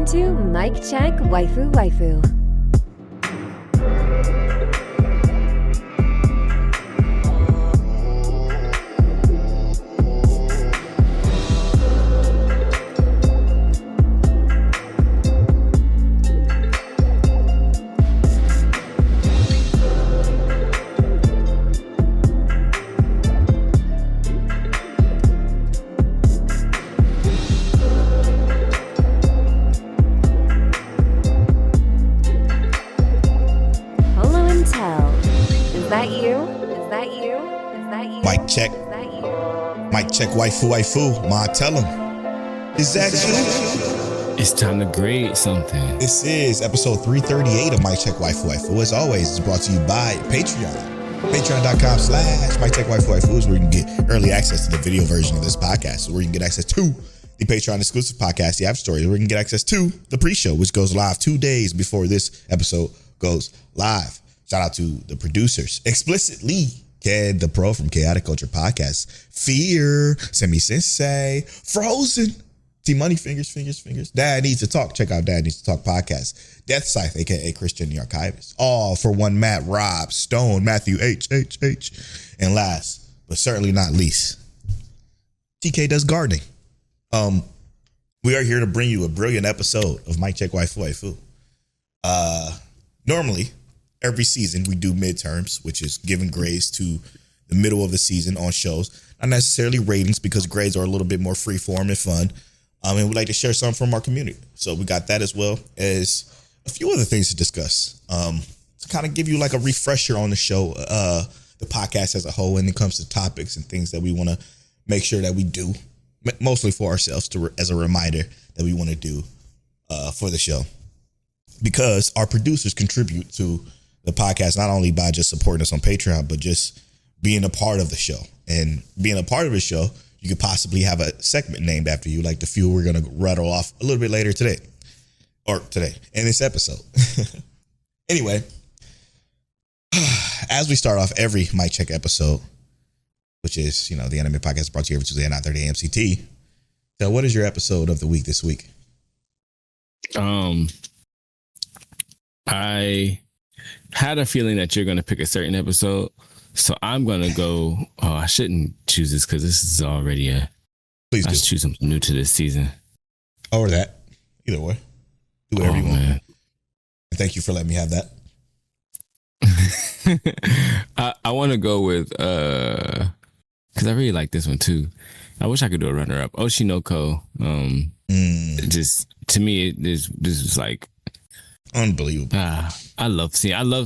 Welcome to Mic Check Waifu Waifu. Mic check waifu waifu. Ma, tell him. Is that you? It's time to grade something. This is episode 338 of Mic Check Waifu Waifu. As always, it's brought to you by Patreon. Patreon.com/Mic Check Waifu Waifu is where you can get early access to the video version of this podcast, where you can get access to the Patreon exclusive podcast, The App Stories, where you can get access to the pre-show, which goes live 2 days before this episode goes live. Shout out to the producers. Explicitly, Ked the Pro from Chaotic Culture Podcast, Fear, Semi Sensei, Frozen, T Money, Fingers. Dad Needs to Talk. Check out Dad Needs to Talk Podcast. Death Scythe, aka Christian the Archivist. All for one Matt, Rob, Stone, Matthew, H. And last, but certainly not least, TK Does Gardening. We are here to bring you a brilliant episode of Mic Check Waifu Waifu. Normally, every season we do midterms, which is giving grades to the middle of the season on shows. Not necessarily ratings, because grades are a little bit more free form and fun. And we'd like to share some from our community. So we got that, as well as a few other things to discuss. To kind of give you like a refresher on the show, the podcast as a whole, when it comes to topics and things that we want to make sure that we do, mostly for ourselves, as a reminder that we want to do for the show. Because our producers contribute to the podcast, not only by just supporting us on Patreon, but just being a part of the show. And being a part of the show, you could possibly have a segment named after you, like the few we're going to rattle off a little bit later today in this episode. Anyway, as we start off every Mic Check episode, which is, the anime podcast brought to you every Tuesday at 9:30 a.m. CT. So what is your episode of the week this week? I had a feeling that you're going to pick a certain episode, so I'm going to go. Oh, I shouldn't choose this because this is already Please do. Let's choose something new to this season. Or that. Either way. Do whatever you want. Man. Thank you for letting me have that. I want to go with, because I really like this one too. I wish I could do a runner-up. Oshi No Ko. Just, to me, this was like, unbelievable. I love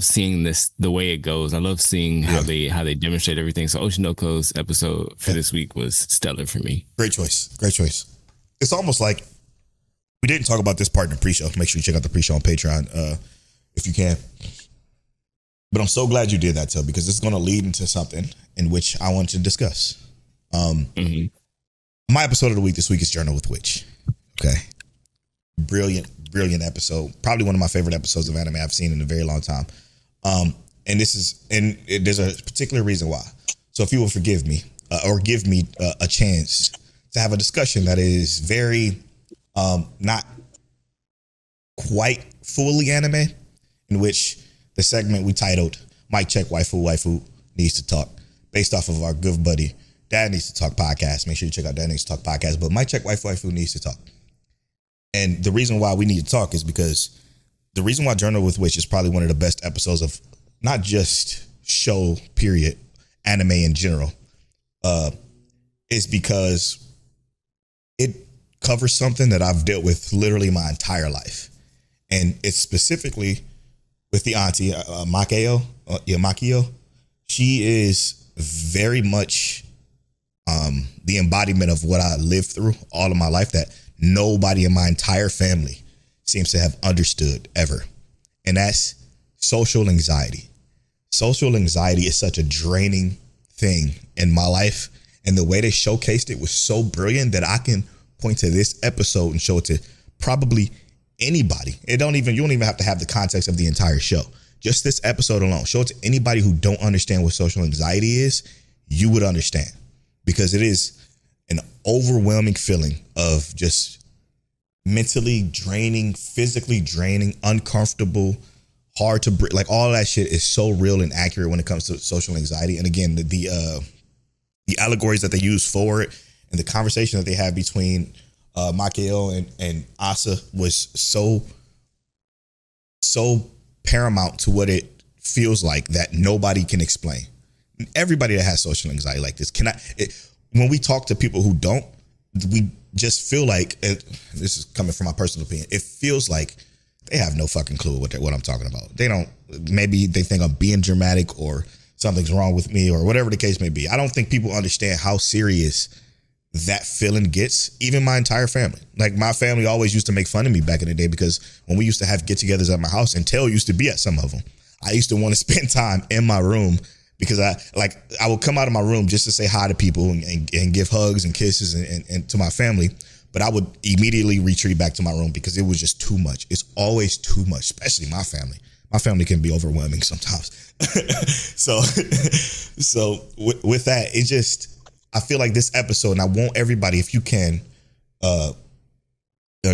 seeing this, the way it goes. I love seeing how they demonstrate everything. So Oshi No Ko's episode for this week was stellar for me. Great choice. It's almost like we didn't talk about this part in the pre-show. Make sure you check out the pre-show on Patreon if you can. But I'm so glad you did that, too, because it's going to lead into something in which I want to discuss. My episode of the week this week is Journal with Witch. Okay. Brilliant episode. Probably one of my favorite episodes of anime I've seen in a very long time. And there's a particular reason why. So if you will forgive me or give me a chance to have a discussion that is very not quite fully anime, in which the segment we titled Mic Check Waifu Needs to Talk, based off of our good buddy Dad Needs to Talk podcast. Make sure you check out Dad Needs to Talk podcast. But Mic Check Waifu Needs to Talk. And the reason why we need to talk is because the reason why Journal with Witch is probably one of the best episodes of not just show, period, anime in general, is because it covers something that I've dealt with literally my entire life. And it's specifically with the auntie, Makio. She is very much the embodiment of what I lived through all of my life, that nobody in my entire family seems to have understood ever. And that's social anxiety. Social anxiety is such a draining thing in my life. And the way they showcased it was so brilliant that I can point to this episode and show it to probably anybody. You don't even have to have the context of the entire show. Just this episode alone. Show it to anybody who don't understand what social anxiety is. You would understand, because it is an overwhelming feeling of just mentally draining, physically draining, uncomfortable, hard to breathe. Like all that shit is so real and accurate when it comes to social anxiety. And again, the allegories that they use for it and the conversation that they have between Makio and Asa was so paramount to what it feels like that nobody can explain. Everybody that has social anxiety like this when we talk to people who don't, we just feel like, this is coming from my personal opinion, it feels like they have no fucking clue what I'm talking about. They don't, maybe they think I'm being dramatic or something's wrong with me or whatever the case may be. I don't think people understand how serious that feeling gets. Even my entire family. Like my family always used to make fun of me back in the day because when we used to have get-togethers at my house, and Telle used to be at some of them, I used to want to spend time in my room because I would come out of my room just to say hi to people and give hugs and kisses and to my family. But I would immediately retreat back to my room because it was just too much. It's always too much, especially my family. My family can be overwhelming sometimes. So with that, it just, I feel like this episode, and I want everybody, if you can, the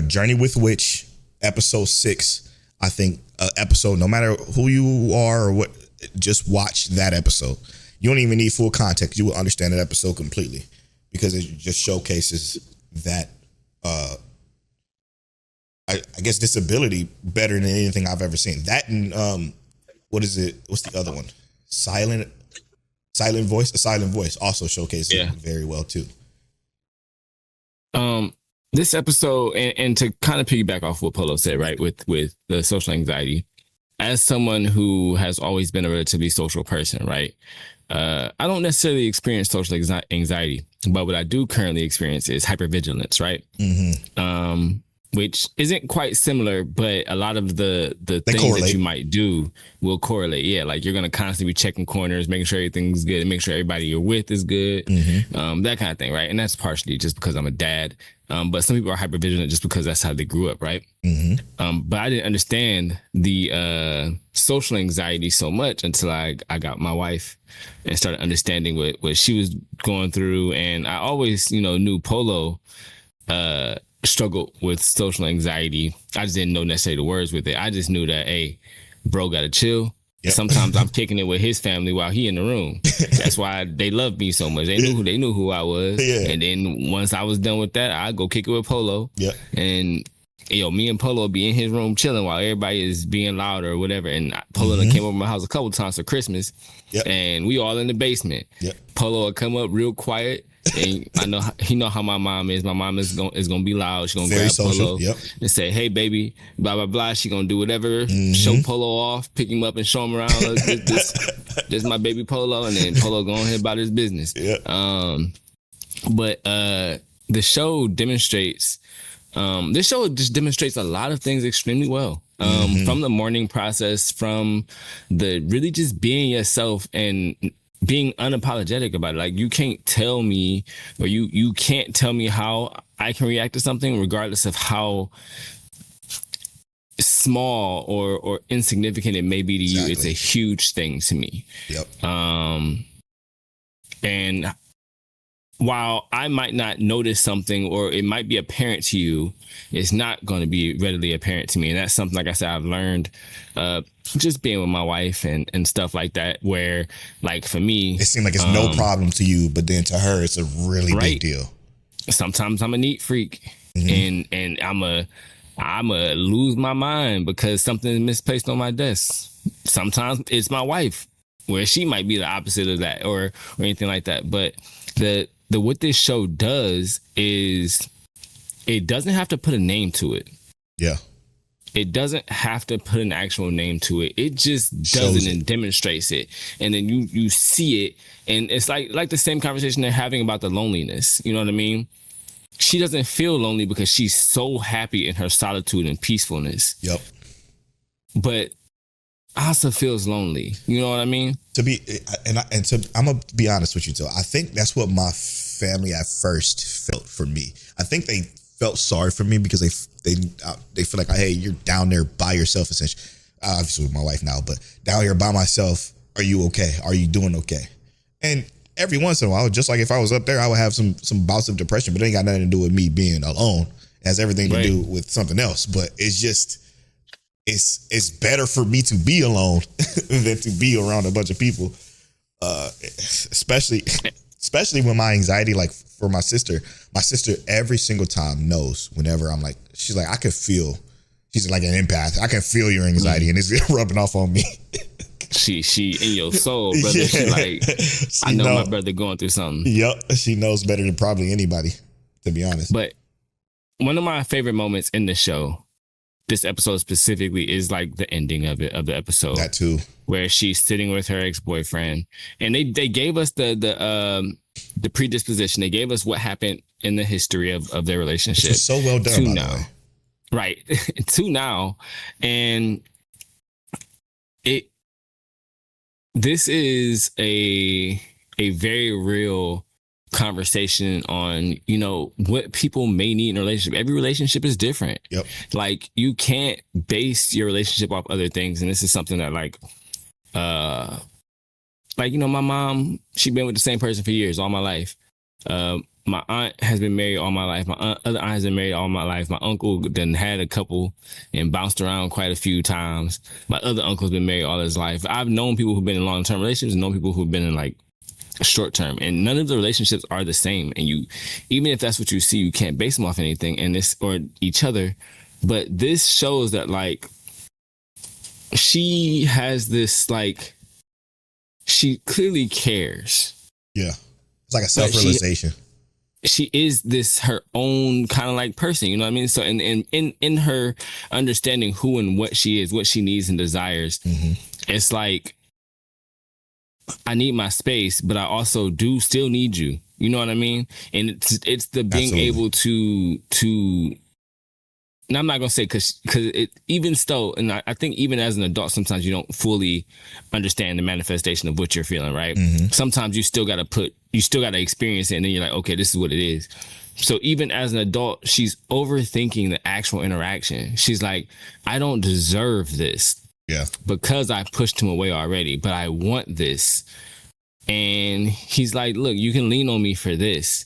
Journey with Witch, episode 6, I think episode, no matter who you are or what, just watch that episode. You don't even need full context. You will understand that episode completely because it just showcases that, I guess, disability better than anything I've ever seen. That and what's the other one? Silent Voice. A Silent Voice also showcases it very well too. This episode, and to kind of piggyback off what Polow said, right, with the social anxiety, as someone who has always been a relatively social person, right, I don't necessarily experience social anxiety, but what I do currently experience is hypervigilance, right? Mm-hmm. Which isn't quite similar, but a lot of the things correlate. That you might do will correlate. Yeah, like you're going to constantly be checking corners, making sure everything's good, and make sure everybody you're with is good, that kind of thing, right? And that's partially just because I'm a dad, but some people are hypervigilant just because that's how they grew up, right? Mm-hmm. But I didn't understand the social anxiety so much until I got my wife and started understanding what she was going through. And I always, knew Polow struggled with social anxiety. I just didn't know necessarily the words with it. I just knew that, hey, bro, gotta chill. Yep. Sometimes I'm kicking it with his family while he in the room. That's why they loved me so much. They knew who I was. Yeah. And then once I was done with that, I'd go kick it with Polow. Yeah. And me and Polow be in his room chilling while everybody is being loud or whatever. And Polow came over my house a couple times for Christmas. Yep. And we all in the basement. Yep. Polow would come up real quiet. And I know he know how my mom is. My mom is gonna be loud. She's gonna grab Polow and say, "Hey, baby," blah blah blah. She gonna do whatever. Show Polow off, pick him up, and show him around. This my baby Polow, and then Polow go ahead about his business. Yeah. But the show demonstrates. This show just demonstrates a lot of things extremely well. From the mourning process, from the really just being yourself and being unapologetic about it. Like you can't tell me, or you can't tell me how I can react to something, regardless of how small or insignificant it may be to you. It's a huge thing to me. Yep. And while I might not notice something, or it might be apparent to you, it's not going to be readily apparent to me. And that's something, like I said, I've learned just being with my wife and stuff like that, where, like, for me, it seems like it's no problem to you, but then to her, it's a really big deal. Sometimes I'm a neat freak, and I'm a lose my mind because something is misplaced on my desk. Sometimes it's my wife, where she might be the opposite of that, or anything like that. But what this show does is it doesn't have to put a name to it. Yeah. It doesn't have to put an actual name to it. It just does it and demonstrates it. And then you see it. And it's like the same conversation they're having about the loneliness. You know what I mean? She doesn't feel lonely because she's so happy in her solitude and peacefulness. Yep. But Asa feels lonely. You know what I mean? I'm gonna be honest with you too. I think that's what my family at first felt for me. I think they felt sorry for me because they feel like, hey, you're down there by yourself, essentially. Obviously with my wife now, but down here by myself. Are you okay? Are you doing okay? And every once in a while, just like if I was up there, I would have some bouts of depression, but it ain't got nothing to do with me being alone. It has everything to do with something else, but it's just it's better for me to be alone than to be around a bunch of people. Especially when my anxiety, like for my sister every single time knows whenever I'm like, she's like, I can feel, she's like an empath. I can feel your anxiety and it's rubbing off on me. She in your soul, brother. Yeah. She like, I know my brother going through something. Yep. She knows better than probably anybody, to be honest. But one of my favorite moments in the show, this episode specifically, is like the ending of the episode. That too. Where she's sitting with her ex-boyfriend. And they gave us the predisposition. They gave us what happened in the history of their relationship. Which is so well done, by now. the way. Right. To now. And this is a very real conversation on, you know, what people may need in a relationship. Every relationship is different. Yep. Like, you can't base your relationship off other things. And this is something that like, you know, my mom, she's been with the same person for years, all my life. My aunt has been married all my life. My other aunt has been married all my life. My uncle then had a couple and bounced around quite a few times. My other uncle's been married all his life. I've known people who've been in long-term relationships and known people who've been in like short-term, and none of the relationships are the same. And you, even if that's what you see, you can't base them off anything and this or each other. But this shows that like she has this, like, she clearly cares. Yeah. It's like a self-realization. She is this her own kind of like person, you know what I mean? So in her understanding who and what she is, what she needs and desires, it's like, I need my space, but I also do still need you. You know what I mean? And it's the being able to. And I'm not gonna say because it, even so, and I think even as an adult, sometimes you don't fully understand the manifestation of what you're feeling, right? Sometimes you still gotta experience it, and then you're like, okay, this is what it is. So even as an adult, she's overthinking the actual interaction. She's like, I don't deserve this. Yeah. Because I pushed him away already, but I want this. And he's like, look, you can lean on me for this.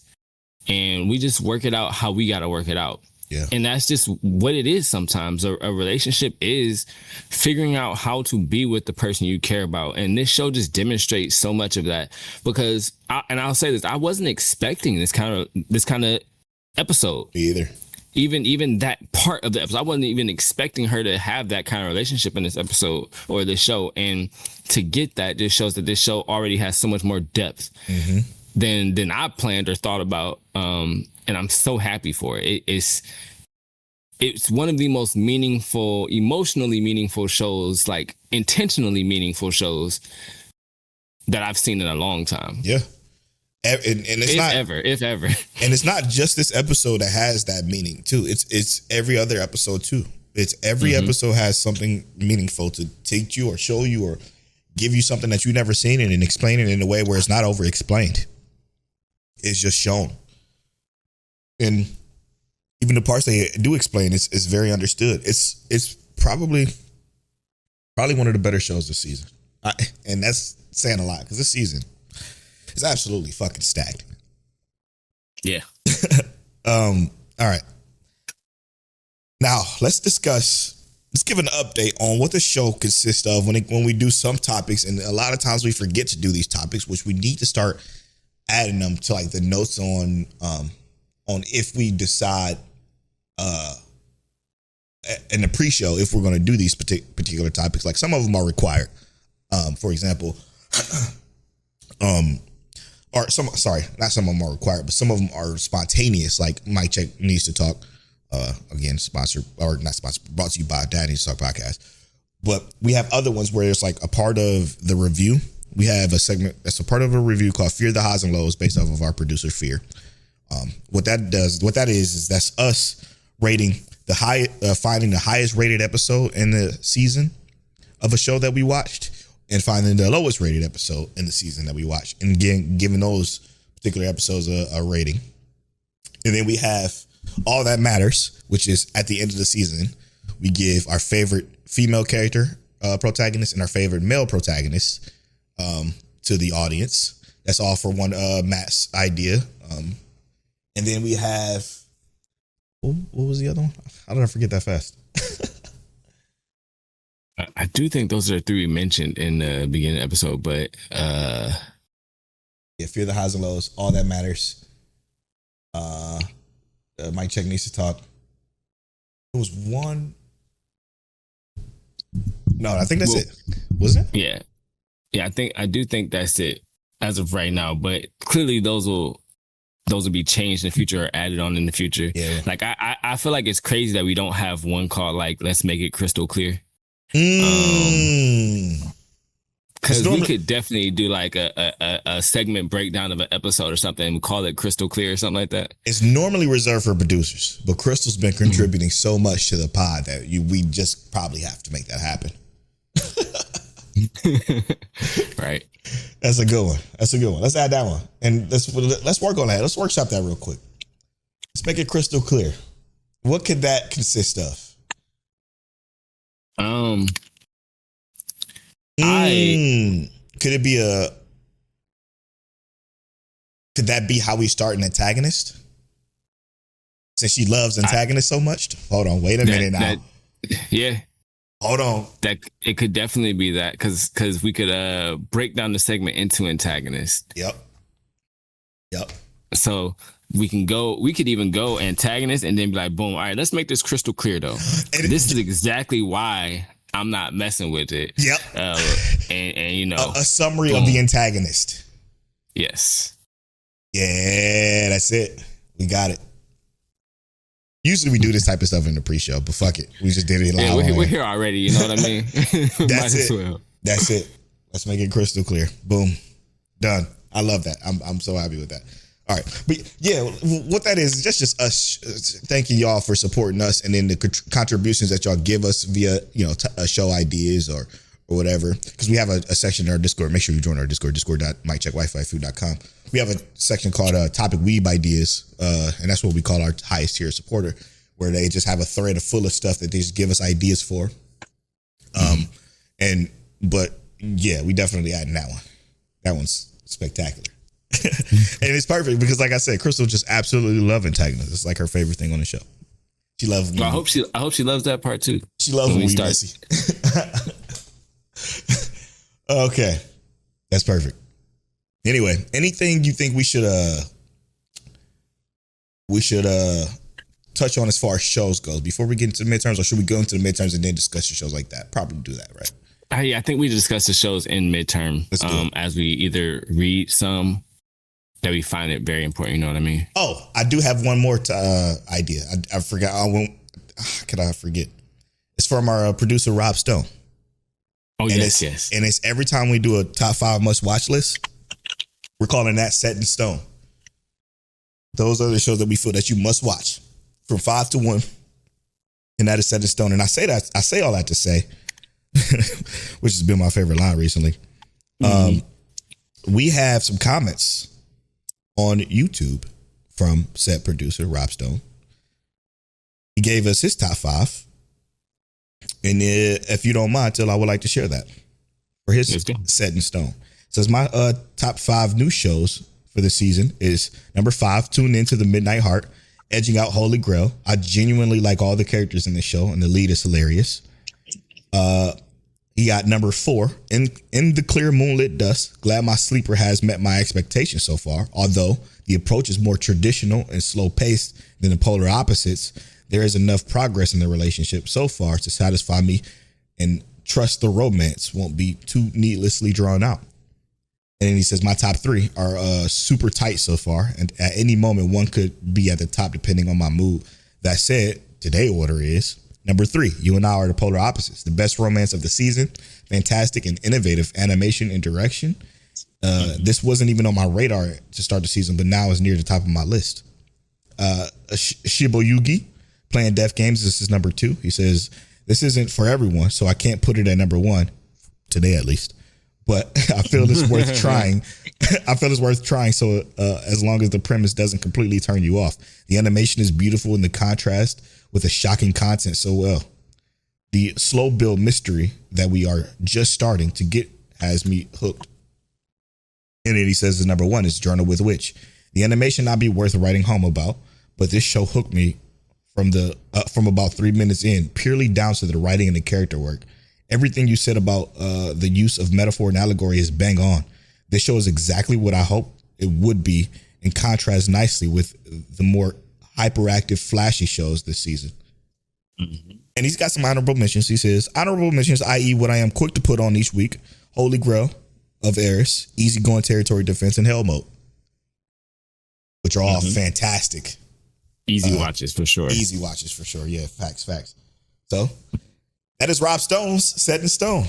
And we just work it out how we got to work it out. Yeah. And that's just what it is sometimes. A relationship is figuring out how to be with the person you care about. And this show just demonstrates so much of that, because I'll say this, I wasn't expecting this kind of episode. Me either. Even that part of the episode, I wasn't even expecting her to have that kind of relationship in this episode or this show. And to get that just shows that this show already has so much more depth than I planned or thought about. And I'm so happy for it. It's one of the most meaningful, emotionally meaningful shows, like intentionally meaningful shows that I've seen in a long time. Yeah. And it's if ever. And it's not just this episode that has that meaning too. It's every other episode too. It's every episode has something meaningful to teach you or show you or give you something that you've never seen and explain it in a way where it's not over explained. It's just shown. And even the parts they do explain, it's very understood. It's probably one of the better shows this season. And that's saying a lot, because this season is absolutely fucking stacked. Yeah. All right. Now let's give an update on what the show consists of when we do some topics. And a lot of times we forget to do these topics, which we need to start adding them to like the notes on if we decide in the pre-show if we're going to do these particular topics. Like some of them are required. For example, or some, sorry, not some of them are required, but some of them are spontaneous. Like Mike Check Needs to Talk, again, sponsored or not sponsored, brought to you by Dad Needs to Talk podcast. But we have other ones where it's like a part of the review. We have a segment that's a part of a review called Fear the Highs and Lows, based off of our producer Fear. What that is that's us rating finding the highest rated episode in the season of a show that we watched, and finding the lowest rated episode in the season that we watched, and giving those particular episodes a rating. And then we have All That Matters, which is at the end of the season, we give our favorite female character protagonist and our favorite male protagonist to the audience. That's all for one Matt's idea. And then we have What was the other one? How did I forget that fast? I do think those are the three mentioned in the beginning episode, but Yeah, fear the highs and lows. All that matters. Mike Check needs to talk. There was one. No, I think that's it. Wasn't it? Yeah. I do think that's it as of right now. But clearly, those will be changed in the future or added on in the future. Yeah. Like I feel like it's crazy that we don't have one called like Let's Make It Crystal Clear. Because we could definitely do like a segment breakdown of an episode or something and call it Crystal Clear or something like that. It's normally reserved for producers, but Crystal's been contributing so much to the pod that we just probably have to make that happen. Right. That's a good one. Let's add that one. And let's work on that. Let's workshop that real quick. Let's make it crystal clear. What could that consist of? Could that be how we start an antagonist? Since she loves antagonists so much? Hold on, wait a minute now. Yeah. Hold on. That it could definitely be that because we could break down the segment into antagonist. Yep. So we could even go antagonist and then be like, boom, all right, let's make this crystal clear though. This is exactly why I'm not messing with it. Yep. And you know, a summary of the antagonist. Yes. Yeah, that's it. We got it. Usually we do this type of stuff in the pre-show, but fuck it. We just did it live. Yeah, we're here already. You know what I mean? That's it. Well. That's it. Let's make it crystal clear. Boom. Done. I love that. I'm so happy with that. All right. But yeah, what that is just us thanking y'all for supporting us and then the contributions that y'all give us via, show ideas or whatever. Because we have a section in our Discord. Make sure you join our Discord, discord.miccheckwifi.com. We have a section called Topic Weeb Ideas, and that's what we call our highest tier supporter, where they just have a thread full of stuff that they just give us ideas for. But yeah, we definitely adding that one. That one's spectacular. And it's perfect because, like I said, Crystal just absolutely loves antagonists. It's like her favorite thing on the show. She loves. Well, I hope she loves that part too. She loves when we messy. Okay, that's perfect. Anyway, anything you think we should touch on as far as shows goes before we get into the midterms, or should we go into the midterms and then discuss the shows like that? Probably do that, right? I think we discuss the shows in midterm as we either read some that we find it very important. You know what I mean? Oh, I do have one more idea. I forgot. How could I forget? It's from our producer, Rob Stone. Oh, yes. And it's every time we do a top 5 must watch list, we're calling that set in stone. Those are the shows that we feel that you must watch from 5 to 1. And that is set in stone. And I say all that to say, which has been my favorite line recently. We have some comments on YouTube from set producer Rob Stone. He gave us his top 5. And if you don't mind, Telle, I would like to share that for his set in stone. It says my top 5 new shows for the season is number 5, Tune Into the Midnight Heart, edging out Holy Grail. I genuinely like all the characters in the show, and the lead is hilarious. He got number 4, in the Clear Moonlit Dusk. Glad my sleeper has met my expectations so far. Although the approach is more traditional and slow paced than the polar opposites, there is enough progress in the relationship so far to satisfy me and trust the romance won't be too needlessly drawn out. And then he says my top 3 are super tight so far, and at any moment one could be at the top depending on my mood. That said, today's order is number 3. You and I are the polar opposites. The best romance of the season, fantastic and innovative animation and direction. This wasn't even on my radar to start the season, but now it's near the top of my list. Shiboyugi, playing Death Games. This is number 2. He says, this isn't for everyone, so I can't put it at number 1 today, at least. But I feel it's worth trying. So as long as the premise doesn't completely turn you off. The animation is beautiful in the contrast with the shocking content so well. The slow build mystery that we are just starting to get has me hooked. And then he says his number 1 is Journal with Witch. The animation not be worth writing home about, but this show hooked me from about 3 minutes in, purely down to the writing and the character work. Everything you said about the use of metaphor and allegory is bang on. This show is exactly what I hoped it would be, and contrasts nicely with the more hyperactive, flashy shows this season. Mm-hmm. And he's got some honorable mentions. He says, honorable mentions, i.e. what I am quick to put on each week: Holy Grail of Eris, Easygoing Territory Defense, and Hell Mode, which are all fantastic. Easy watches for sure. Easy watches for sure. Yeah, facts. So that is Rob Stone's Set in Stone.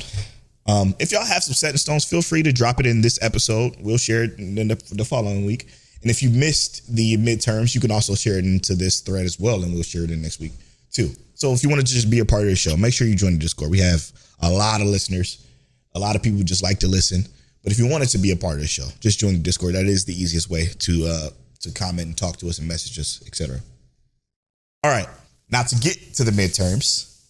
If y'all have some Set in Stones, feel free to drop it in this episode. We'll share it in the following week. And if you missed the midterms, you can also share it into this thread as well, and we'll share it in next week too. So if you want to just be a part of the show, make sure you join the Discord. We have a lot of listeners. A lot of people just like to listen. But if you wanted to be a part of the show, just join the Discord. That is the easiest way to comment and talk to us and message us, etc. All right. Now to get to the midterms,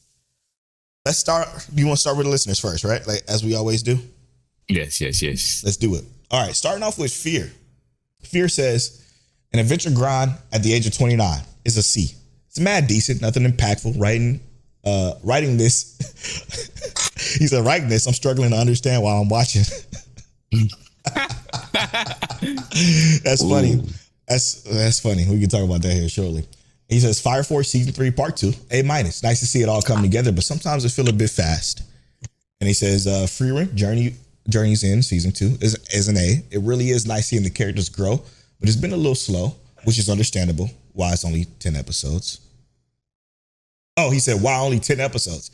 let's start. You want to start with the listeners first, right? Like as we always do? Yes. Let's do it. All right. Starting off with Fear. Fear says, an adventure grind at the age of 29 is a C. It's mad decent, nothing impactful. Writing this. He said, writing this, I'm struggling to understand while I'm watching. That's funny. That's funny. We can talk about that here shortly. He says, Fire Force Season 3, Part 2, A-. Nice to see it all come together, but sometimes it feel a bit fast. And he says, Frieren Journey's in Season 2 is an A. It really is nice seeing the characters grow, but it's been a little slow, which is understandable. Why it's only 10 episodes. Oh, he said, why only 10 episodes?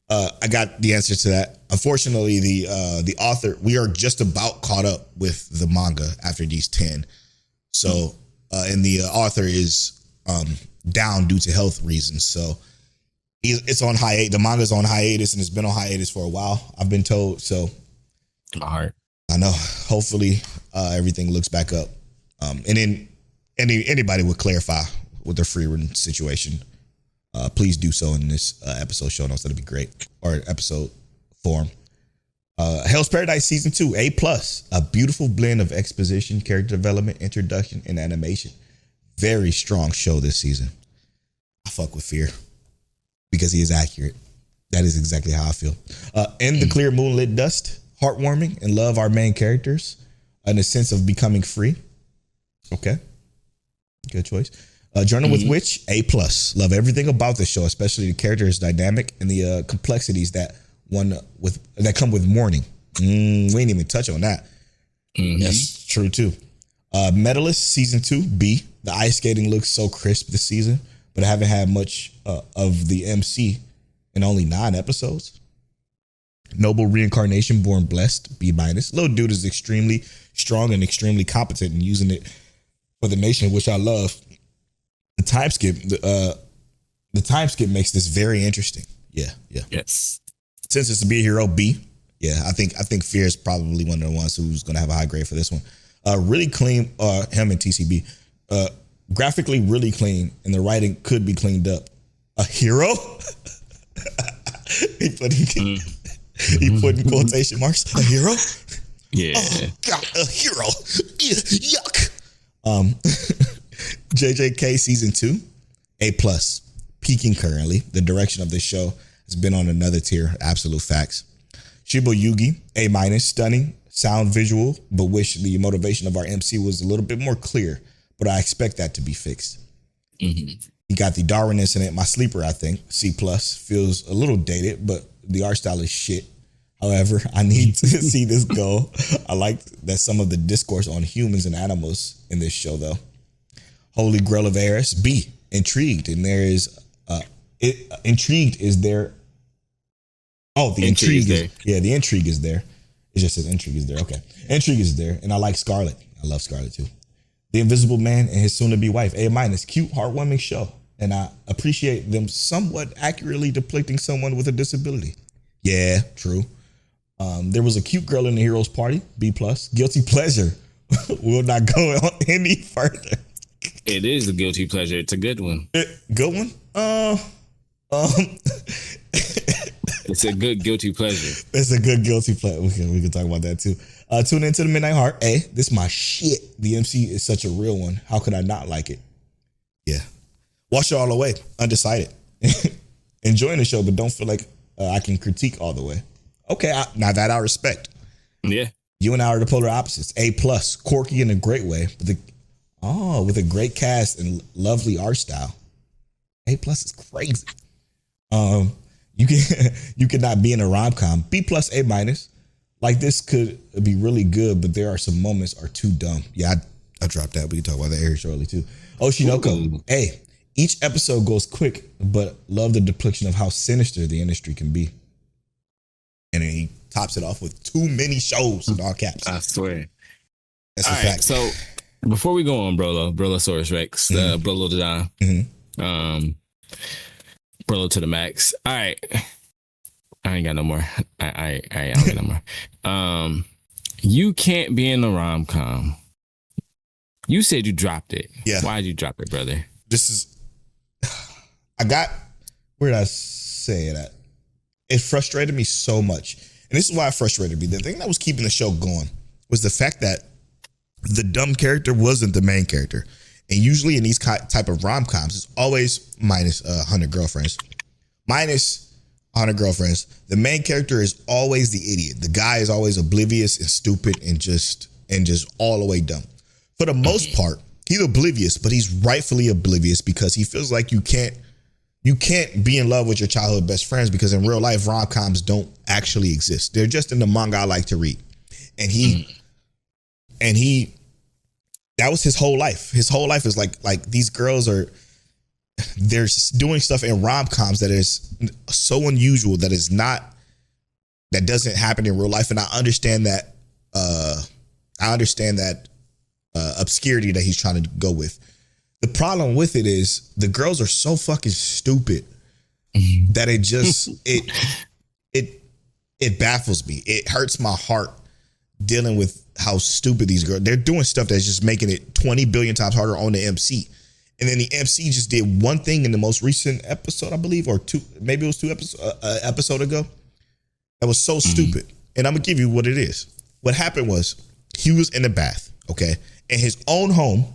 I got the answer to that. Unfortunately, the author, we are just about caught up with the manga after these 10. So, and the author is down due to health reasons. So it's on hiatus. The manga's on hiatus, and it's been on hiatus for a while, I've been told. So my heart. I know. Hopefully everything looks back up. And then anybody would clarify with their Frieren situation, please do so in this episode show notes. That'd be great. Or episode form. Hell's Paradise Season 2, A+. A beautiful blend of exposition, character development, introduction, and animation. Very strong show this season. I fuck with Fear because he is accurate. That is exactly how I feel. In the clear moonlit dust, heartwarming, and love our main characters in a sense of becoming free. Okay. Good choice. Journal with Witch, A+. Love everything about this show, especially the characters' dynamic and the complexities that come with mourning. We ain't even touch on that. That's true too. Medalist Season 2, B. The ice skating looks so crisp this season, but I haven't had much of the MC in only 9 episodes. Noble Reincarnation, Born Blessed, B-. Little dude is extremely strong and extremely competent in using it for the nation, which I love. The time skip, the time skip makes this very interesting. Yeah. Yes. Since it's to be a hero, B. Yeah, I think Fear is probably one of the ones who's going to have a high grade for this one. Really clean, him and TCB. Graphically really clean, and the writing could be cleaned up. A hero? he put in quotation marks. A hero? Yeah. Oh, God, a hero. Yuck. JJK Season 2, A+. Peaking currently. The direction of this show has been on another tier. Absolute facts. Shibo Yugi, A-. Stunning, sound, visual, but wish the motivation of our MC was a little bit more clear, but I expect that to be fixed. He got the Darwin incident, my sleeper, I think. C+. Feels a little dated, but the art style is shit. However, I need to see this go. I like that some of the discourse on humans and animals in this show, though. Holy Grail of Eris, B. Intrigued, and there is intrigued is there. Oh, the intrigue is there. The intrigue is there. It just says intrigue is there. Okay, intrigue is there, and I like Scarlet. I love Scarlet too. The Invisible Man and his soon-to-be wife, A-. Cute, heartwarming show, and I appreciate them somewhat accurately depicting someone with a disability. Yeah, true. There was a cute girl in the hero's party, B+. Guilty pleasure. Will not go on any further. It is a guilty pleasure. It's a good one. Good one? It's a good guilty pleasure. It's a good guilty pleasure. We can talk about that too. Tune into the Midnight Heart. A. This is my shit. The MC is such a real one. How could I not like it? Yeah. Watch it all the way, undecided. Enjoying the show, but don't feel like I can critique all the way. Okay, now that I respect. Yeah. You and I are the polar opposites. A+, quirky in a great way, with a great cast and lovely art style. A+ is crazy. You cannot be in a rom-com. B+, A-. Like, this could be really good, but there are some moments are too dumb. Yeah, I dropped that. We can talk about that here shortly too. Oshi No Ko A. Each episode goes quick, but love the depiction of how sinister the industry can be. And then he tops it off with too many shows in all caps. I swear. That's all a fact. So before we go on, Brolosaurus Rex, Brolo to Don, Brolo to the max. All right. I ain't got no more. I don't get no more. You can't be in a rom-com. You said you dropped it. Yeah. Why'd you drop it, brother? Where did I say it at? It frustrated me so much. And this is why it frustrated me. The thing that was keeping the show going was the fact that the dumb character wasn't the main character. And usually in these type of rom-coms, it's always minus 100 girlfriends. Minus 100 girlfriends. The main character is always the idiot. The guy is always oblivious and stupid and just all the way dumb. For the most part, he's oblivious, but he's rightfully oblivious because he feels like you can't be in love with your childhood best friends because in real life, rom-coms don't actually exist. They're just in the manga I like to read. And that was his whole life. His whole life is like these girls they're doing stuff in rom-coms that is so unusual that doesn't happen in real life. And I understand that obscurity that he's trying to go with. The problem with it is the girls are so fucking stupid that it baffles me. It hurts my heart dealing with how stupid these girls. They're doing stuff that's just making it 20 billion times harder on the MC. And then the MC just did one thing in the most recent episode, I believe, or two, maybe it was 2 episode ago. That was so stupid. And I'm gonna give you what it is. What happened was he was in the bath, okay, in his own home.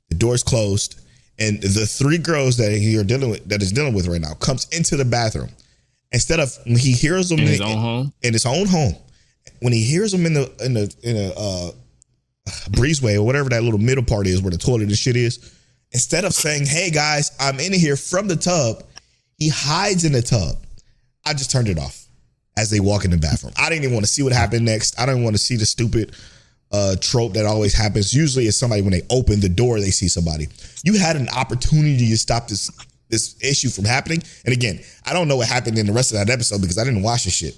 The door's closed, and the 3 girls that is dealing with right now comes into the bathroom. Instead of when he hears them in his own home, when he hears them in a breezeway or whatever that little middle part is where the toilet and shit is, instead of saying, "Hey guys, I'm in here," from the tub, he hides in the tub. I just turned it off as they walk in the bathroom. I didn't even want to see what happened next. I don't want to see the stupid trope that always happens. Usually it's somebody when they open the door, they see somebody. You had an opportunity to stop this issue from happening. And again, I don't know what happened in the rest of that episode because I didn't watch the shit.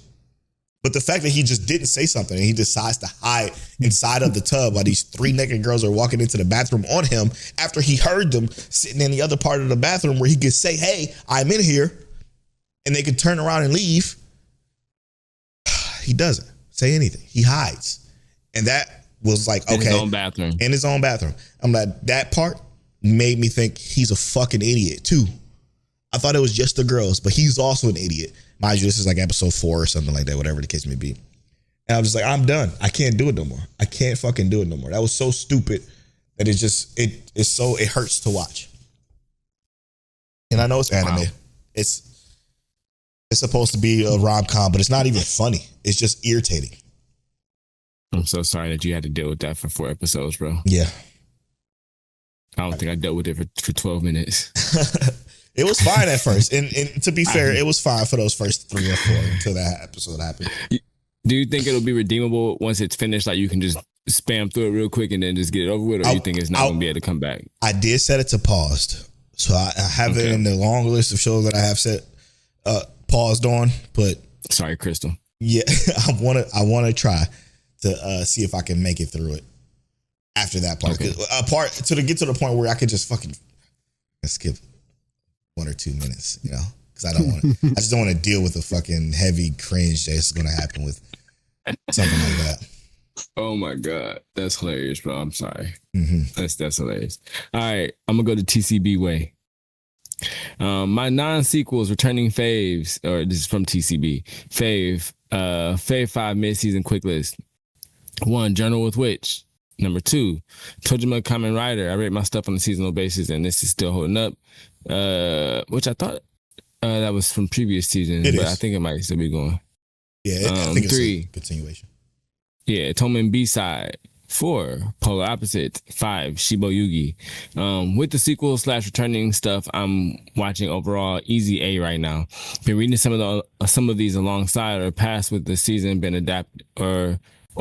But the fact that he just didn't say something and he decides to hide inside of the tub while these 3 naked girls are walking into the bathroom on him after he heard them sitting in the other part of the bathroom where he could say, "Hey, I'm in here," and they could turn around and leave. He doesn't say anything. He hides. And that was like, okay. In his own bathroom. I'm like, that part made me think he's a fucking idiot too. I thought it was just the girls, but he's also an idiot. Mind you, this is like episode 4 or something like that, whatever the case may be. And I was just like, I'm done. I can't do it no more. I can't fucking do it no more. That was so stupid that it hurts to watch. And I know it's anime. Wow. It's supposed to be a rom-com, but it's not even funny. It's just irritating. I'm so sorry that you had to deal with that for 4 episodes, bro. Yeah. I don't think I dealt with it for 12 minutes. It was fine at first. And to be fair, it was fine for those first 3 or 4 until that episode happened. Do you think it'll be redeemable once it's finished? Like you can just spam through it real quick and then just get it over with? Or you think it's not going to be able to come back? I did set it to paused. So I have it in the long list of shows that I have set paused on. But sorry, Crystal. Yeah, I want to try to see if I can make it through it after that part. Okay. To get to the point where I could just fucking skip 1 or 2 minutes, you know, because I just don't want to deal with the fucking heavy cringe that's going to happen with something like that. Oh my God. That's hilarious, bro. I'm sorry. Mm-hmm. That's hilarious. All right. I'm going to go to TCB way. My non-sequels returning faves, or this is from TCB. Fave 5 mid-season quick list. 1, Journal with Witch. Number 2, Tojima Kamen Rider. I rate my stuff on a seasonal basis, and this is still holding up. which I thought that was from previous season, It but is. I think it might still be going. Yeah, I think it's 3. a continuation. Yeah, Tomen B-side. 4, Polar Opposite. 5, Shibo Yugi. With the sequel / returning stuff, I'm watching overall Easy A right now. Been reading some of these alongside or past with the season been adapted or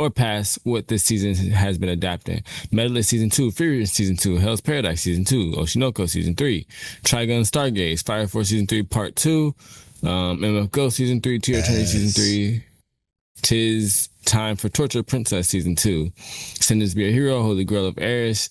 past what this season has been adapting. Medalist Season 2, Frieren Season 2, Hell's Paradise Season 2, Oshi No Ko Season 3, Trigun Stargaze, Fire Force Season 3 Part 2, MF Ghost Season 3, Tier Eternity Season 3, Tis Time for Torture Princess Season 2, Sentence to Be a Hero, Holy Grail of Eris,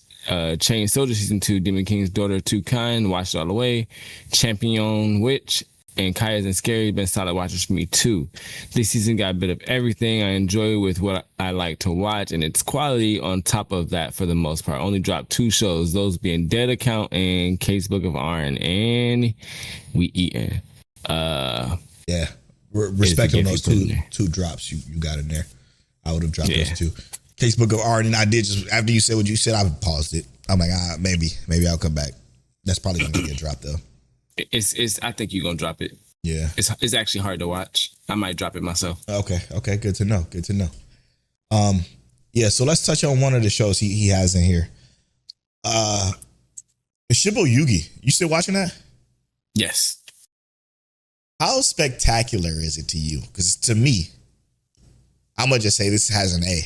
Chain Soldier Season 2, Demon King's Daughter Too Kind, Watched All the Way, Champion Witch, and Kaya's and Scary been solid watchers for me too. This season got a bit of everything I enjoy with what I like to watch, and its quality on top of that for the most part. Only dropped 2 shows, those being Dead Account and Casebook of Arn, and we eating. Yeah. Respecting those two drops you got in there. I would have dropped those two. Casebook of Art, and I did just after you said what you said, I paused it. I'm like, maybe I'll come back. That's probably gonna be a drop though. It's I think you're gonna drop it. Yeah. It's actually hard to watch. I might drop it myself. Okay. Good to know. Yeah, so let's touch on one of the shows he has in here. Shibo Yugi. You still watching that? Yes. How spectacular is it to you? Because to me, I'm gonna just say this has an A.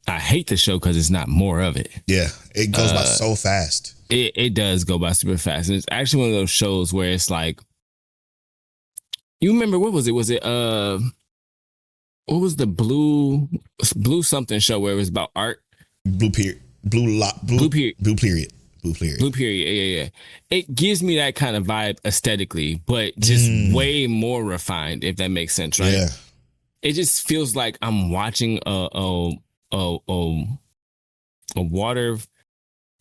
I hate the show because it's not more of it. Yeah, it goes by so fast. It does go by super fast, and it's actually one of those shows where it's like, you remember what was it? Was it what was the blue something show where it was about art? Blue period. Yeah. It gives me that kind of vibe aesthetically, but just way more refined, if that makes sense, right? Yeah. It just feels like I'm watching a water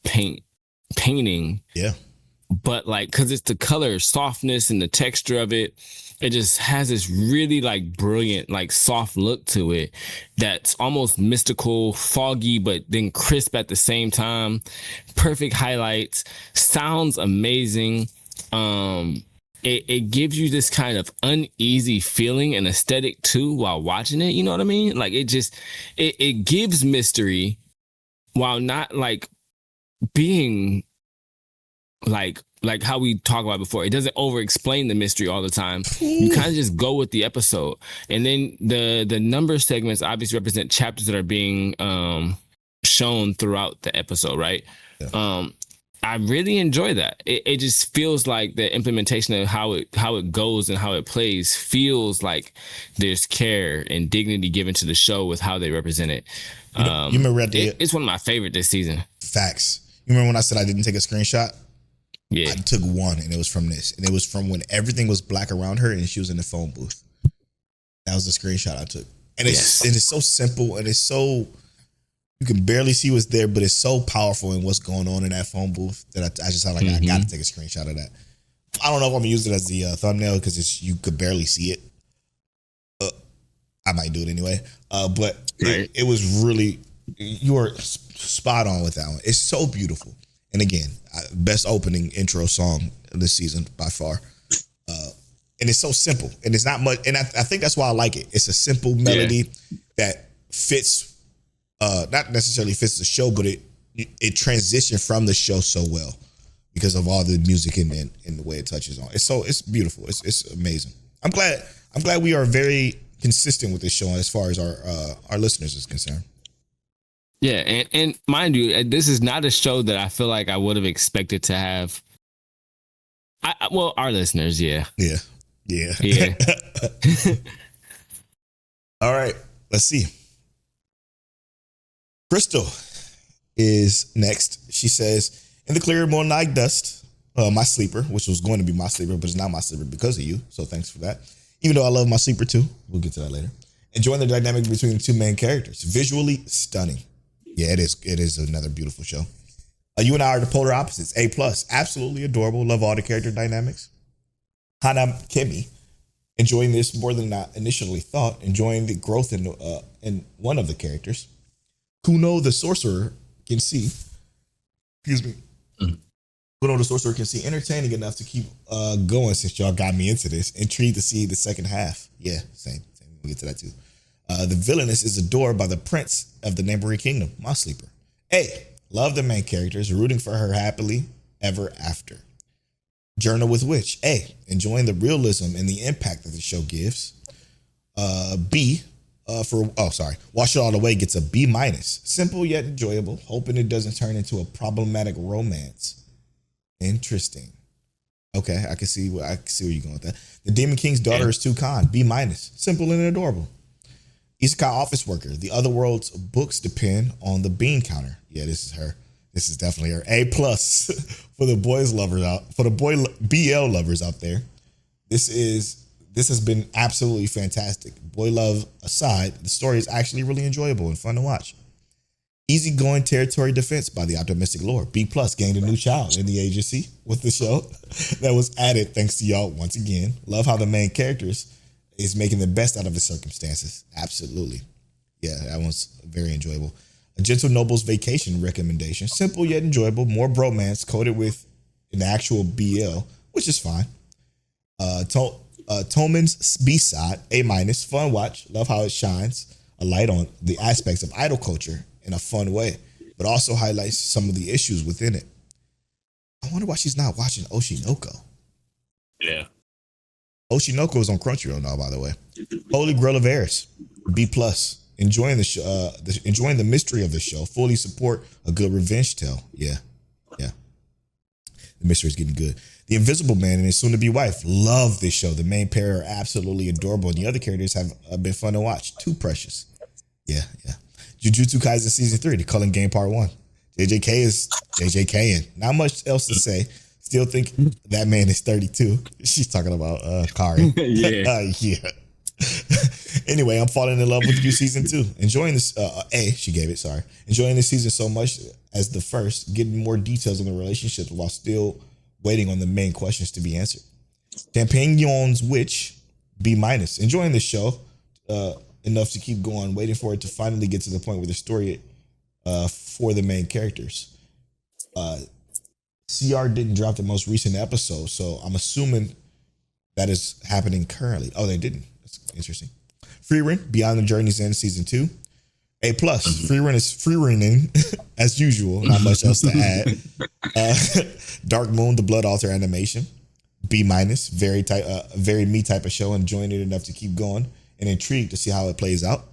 painting. Yeah. But like, cause it's the color softness and the texture of it. It just has this really like brilliant, like soft look to it. That's almost mystical, foggy, but then crisp at the same time. Perfect highlights, sounds amazing. It gives you this kind of uneasy feeling and aesthetic too while watching it. You know what I mean? Like it gives mystery while not like being like how we talked about before. It doesn't over explain the mystery all the time. You kind of just go with the episode. And then the number segments obviously represent chapters that are being shown throughout the episode, right? Yeah. I really enjoy that. It just feels like the implementation of how it goes and how it plays feels like there's care and dignity given to the show with how they represent it. You remember it's one of my favorite this season. Facts. You remember when I said I didn't take a screenshot? Yeah. I took one, and it was from this. And it was from when everything was black around her and she was in the phone booth. That was the screenshot I took. And it's so simple, and it's so, you can barely see what's there, but it's so powerful in what's going on in that phone booth that I just thought like, I got to take a screenshot of that. I don't know if I'm going to use it as the thumbnail because you could barely see it. I might do it anyway. But it was really, you were spot on with that one. It's so beautiful. And again, best opening intro song of this season by far. And it's so simple, and it's not much. And I think that's why I like it. It's a simple melody that fits, not necessarily fits the show, but it transitioned from the show so well because of all the music and the way it touches on. It's beautiful. It's amazing. I'm glad we are very consistent with this show as far as our listeners is concerned. Yeah, and mind you, this is not a show that I feel like I would have expected to have. Well, our listeners, yeah. All right, let's see. Crystal is next. She says, in the clear more night dust, my sleeper, which was going to be my sleeper, but it's not my sleeper because of you. So thanks for that. Even though I love my sleeper too. We'll get to that later. Enjoying the dynamic between the two main characters. Visually stunning. Yeah, it is. It is another beautiful show. You and I are the polar opposites. A+. Absolutely adorable. Love all the character dynamics. Hana Kemi. Enjoying this more than I initially thought. Enjoying the growth in one of the characters. Kuno the sorcerer can see. Excuse me. Put on the sorcerer can see entertaining enough to keep going since y'all got me into this. Intrigued to see the second half. Yeah, same. We'll get to that too. The Villainess is adored by the prince of the neighboring kingdom, my sleeper. A, love the main characters, rooting for her happily ever after. Journal with Witch. A, enjoying the realism and the impact that the show gives. B, Wash It All Away gets a B minus. Simple yet enjoyable, hoping it doesn't turn into a problematic romance. Interesting. Okay, I can see where you're going with that. The Demon King's daughter is too kind. B minus. Simple and adorable. Isekai office worker. The other world's books depend on the bean counter. Yeah, this is her. This is definitely her. A plus for the boy BL lovers out there. This has been absolutely fantastic. Boy love aside, the story is actually really enjoyable and fun to watch. Easygoing territory defense by the optimistic lore. B plus gained a new child in the agency with the show that was added thanks to y'all once again. Love how the main characters is making the best out of the circumstances. Absolutely. Yeah, that one's very enjoyable. A Gentle Noble's Vacation recommendation. Simple yet enjoyable. More bromance coated with an actual BL, which is fine. Toman's B-side, A minus. Fun watch. Love how it shines a light on the aspects of idol culture in a fun way, but also highlights some of the issues within it. I wonder why she's not watching Oshi No Ko. Yeah. Oshi No Ko is on Crunchyroll now, by the way. Holy Grail of Eris, B plus. Enjoying the mystery of the show. Fully support a good revenge tale. Yeah. The mystery is getting good. The Invisible Man and his soon-to-be wife love this show. The main pair are absolutely adorable, and the other characters have been fun to watch. Too precious. Yeah. Jujutsu Kaisen Season 3, The Culling Game Part 1. JJK is JJKing. Not much else to say. Still think that man is 32. She's talking about Kari. Yeah. Anyway, I'm falling in love with you season 2. Enjoying this she gave it, sorry. Enjoying this season so much as the first, getting more details on the relationships while still waiting on the main questions to be answered. Champignon's Witch, B minus. Enjoying the show enough to keep going, waiting for it to finally get to the point where the story for the main characters. CR didn't drop the most recent episode, so I'm assuming that is happening currently. Oh, they didn't. That's interesting. Frieren, Beyond the Journey's End Season 2. A plus. Frieren is Frierening as usual. Not much else to add. Dark Moon, the Blood Altar animation. B minus. Very me type of show. Enjoying it enough to keep going and intrigued to see how it plays out.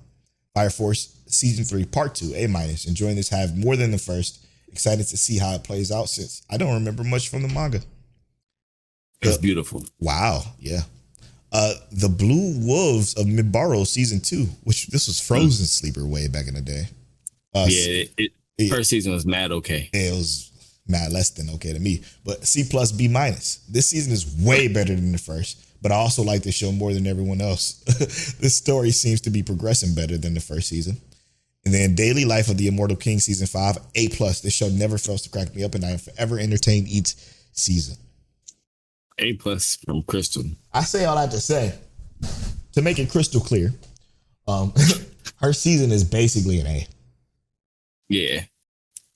Fire Force Season 3 Part 2. A minus. Enjoying this half more than the first. Excited to see how it plays out since I don't remember much from the manga. It's beautiful. Wow. Yeah. The Blue Wolves of Midbaro Season 2, which this was Frozen Sleeper way back in the day. First season was mad okay. It was mad less than okay to me, but C plus B minus. This season is way better than the first, but I also like the show more than everyone else. This story seems to be progressing better than the first season. And then Daily Life of the Immortal King Season 5, A plus. This show never fails to crack me up, and I am forever entertained each season. A plus from Crystal. I say all that to say, to make it crystal clear, her season is basically an A. Yeah.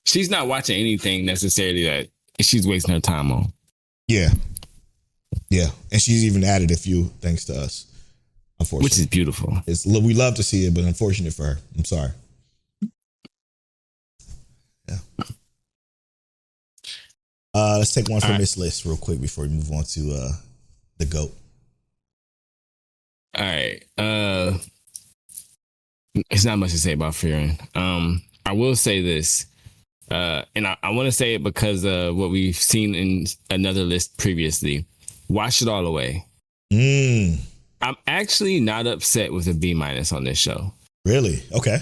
She's not watching anything necessarily that she's wasting her time on. Yeah. And she's even added a few thanks to us, unfortunately. Which is beautiful. We love to see it, but unfortunate for her. I'm sorry. Yeah. Let's take one from this list real quick before we move on to the GOAT. All right. It's not much to say about Frieren. I will say this, and I want to say it because of what we've seen in another list previously. Wash It All Away. I'm actually not upset with a B minus on this show. Really? Okay.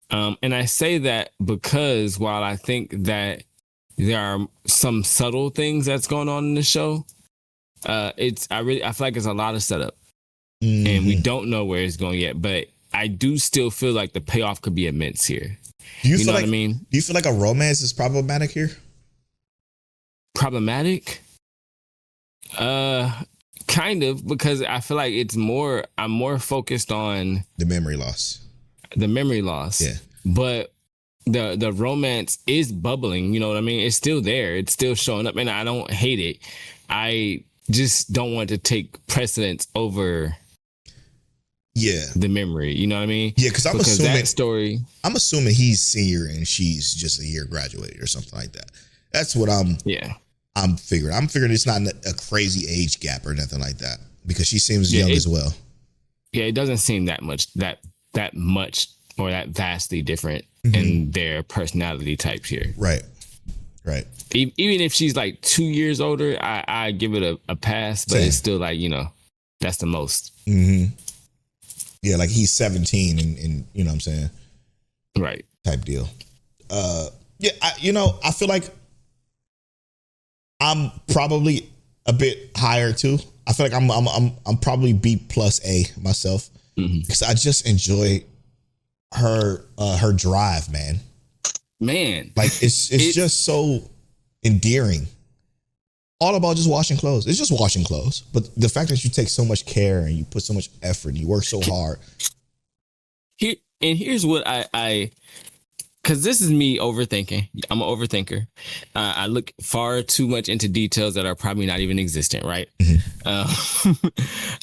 And I say that because while I think that there are some subtle things that's going on in the show, I feel like it's a lot of setup, and we don't know where it's going yet. But I do still feel like the payoff could be immense here. Do you know what I mean? Do you feel like a romance is problematic here? Problematic? Kind of, because I feel like I'm more focused on the memory loss. Yeah. But the romance is bubbling. You know what I mean? It's still there. It's still showing up, and I don't hate it. I just don't want to take precedence over the memory. You know what I mean? Yeah, because I'm assuming that story. I'm assuming he's senior and she's just a year graduated or something like that. That's what I'm figuring. I'm figuring it's not a crazy age gap or nothing like that because she seems young as well. Yeah, it doesn't seem that much or that vastly different in their personality types here. Right. Even if she's like 2 years older, I give it a pass, but it's still like, that's the most. Mm-hmm. Yeah, like he's 17 and you know what I'm saying? Right. Type deal. I feel like I'm probably a bit higher too. I feel like I'm probably B plus A myself because I just enjoy her drive, man. Like it's just so endearing. All about just washing clothes. It's just washing clothes. But the fact that you take so much care and you put so much effort and you work so hard. Here's what I because this is me overthinking. I'm an overthinker. I look far too much into details that are probably not even existent, right?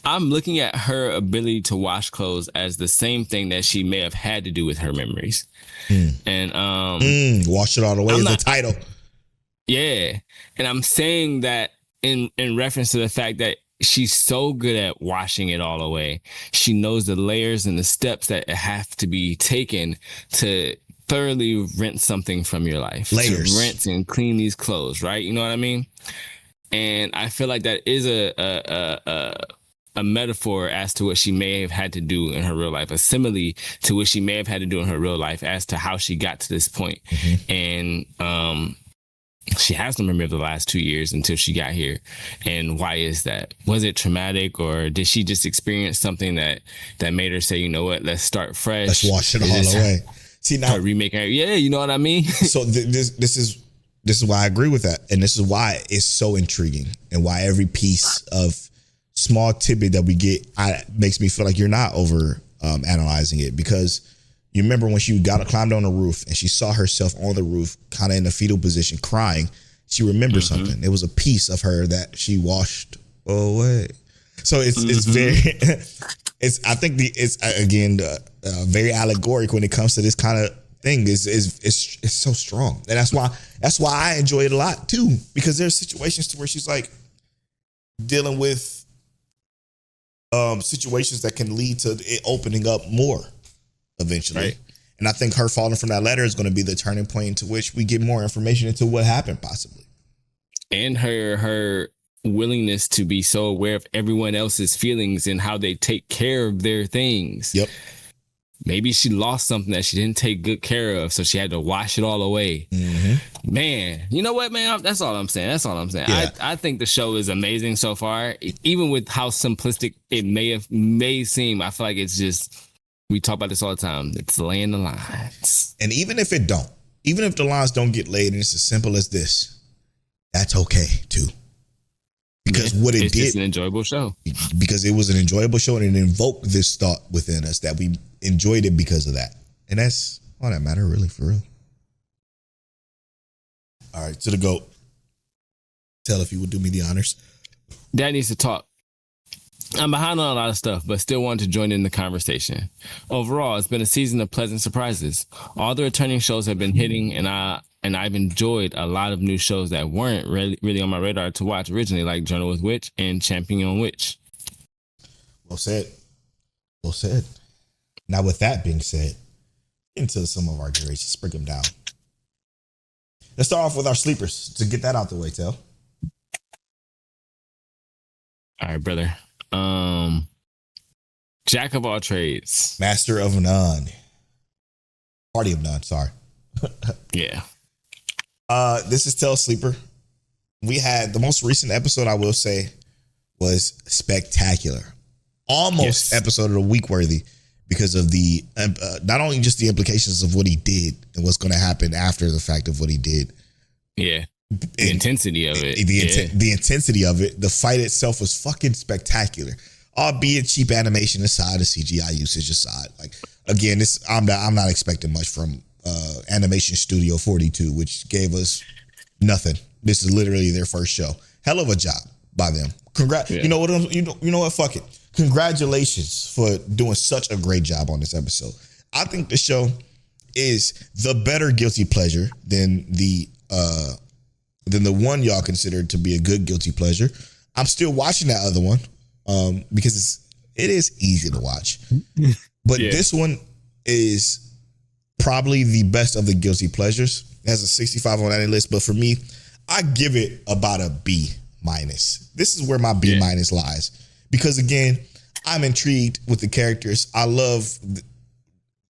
I'm looking at her ability to wash clothes as the same thing that she may have had to do with her memories. And wash it all away is the title. Yeah. And I'm saying that in reference to the fact that she's so good at washing it all away. She knows the layers and the steps that have to be taken to thoroughly rinse something from your life. Layers. To rinse and clean these clothes, right? You know what I mean? And I feel like that is a metaphor as to what she may have had to do in her real life, a simile to what she may have had to do in her real life as to how she got to this point. And she has no memory of the last 2 years until she got here. And why is that? Was it traumatic, or did she just experience something that made her say, you know what, let's start fresh. Let's wash it all away. See, now remaking it. Yeah, you know what I mean? So this is why I agree with that. And this is why it's so intriguing and why every piece of small tidbit that we get makes me feel like you're not over analyzing it, because you remember when she climbed on the roof and she saw herself on the roof, kind of in a fetal position, crying. She remembered something. It was a piece of her that she washed away. So it's very, I think it's again very allegoric when it comes to this kind of thing. It's so strong, and that's why I enjoy it a lot too, because there's situations to where she's like dealing with situations that can lead to it opening up more eventually. Right. And I think her falling from that ladder is going to be the turning point into which we get more information into what happened possibly. And her willingness to be so aware of everyone else's feelings and how they take care of their things. Yep. Maybe she lost something that she didn't take good care of, so she had to wash it all away. Man, you know what, man? That's all I'm saying. Yeah. I think the show is amazing so far. Even with how simplistic it may seem, I feel like it's just, we talk about this all the time. It's laying the lines. And even if the lines don't get laid and it's as simple as this, that's okay too. Because what it did, just an enjoyable show. Because it was an enjoyable show and it invoked this thought within us that we enjoyed it because of that. And that's all that matter, really, for real. All right, to the GOAT. Tell if you would do me the honors. Dad needs to talk. I'm behind on a lot of stuff, but still want to join in the conversation. Overall, it's been a season of pleasant surprises. All the returning shows have been hitting, and I've enjoyed a lot of new shows that weren't really on my radar to watch originally, like Journal with Witch and Champion Witch. Well said. Well said. Now, with that being said, into some of our grades, let's break them down. Let's start off with our sleepers to get that out the way, Tell. All right, brother. Jack of all trades. Master of none. Party of none, sorry. Yeah. This is Tell Sleeper. We had the most recent episode, I will say, was spectacular. Almost episode of the week worthy because of the not only just the implications of what he did and what's going to happen after the fact of what he did. Yeah. The intensity of it. The intensity of it. The fight itself was fucking spectacular. Albeit cheap animation aside, the CGI usage aside. Like, again, I'm not expecting much from Animation Studio 42, which gave us nothing. This is literally their first show. Hell of a job by them. Congrats. Yeah. You know what? Fuck it. Congratulations for doing such a great job on this episode. I think the show is the better guilty pleasure than the one y'all considered to be a good guilty pleasure. I'm still watching that other one because it is easy to watch. But this one is probably the best of the guilty pleasures. It has a 65 on that list, but for me, I give it about a B minus. This is where my B minus lies. Because again, I'm intrigued with the characters. I love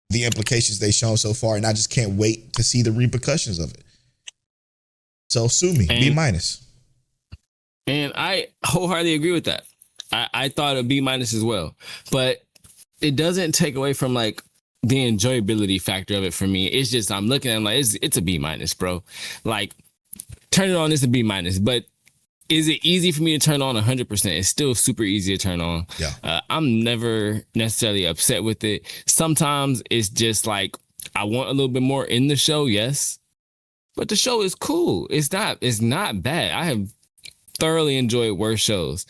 the implications they've shown so far, and I just can't wait to see the repercussions of it. So sue me, B minus. And I wholeheartedly agree with that. I thought a B minus as well, but it doesn't take away from like the enjoyability factor of it for me. It's just I'm looking at it like it's a B minus, bro. Like turn it on, it's a B minus, but is it easy for me to turn on 100%? It's still super easy to turn on. Yeah. I'm never necessarily upset with it. Sometimes it's just like I want a little bit more in the show, yes, but the show is cool. It's not bad. I have thoroughly enjoyed worse shows.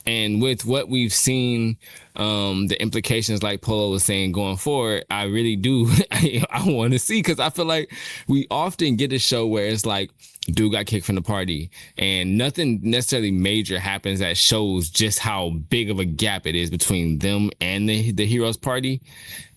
And with what we've seen, the implications, like Polow was saying, going forward, I really do. I want to see, because I feel like we often get a show where it's like, dude got kicked from the party and nothing necessarily major happens that shows just how big of a gap it is between them and the hero's party.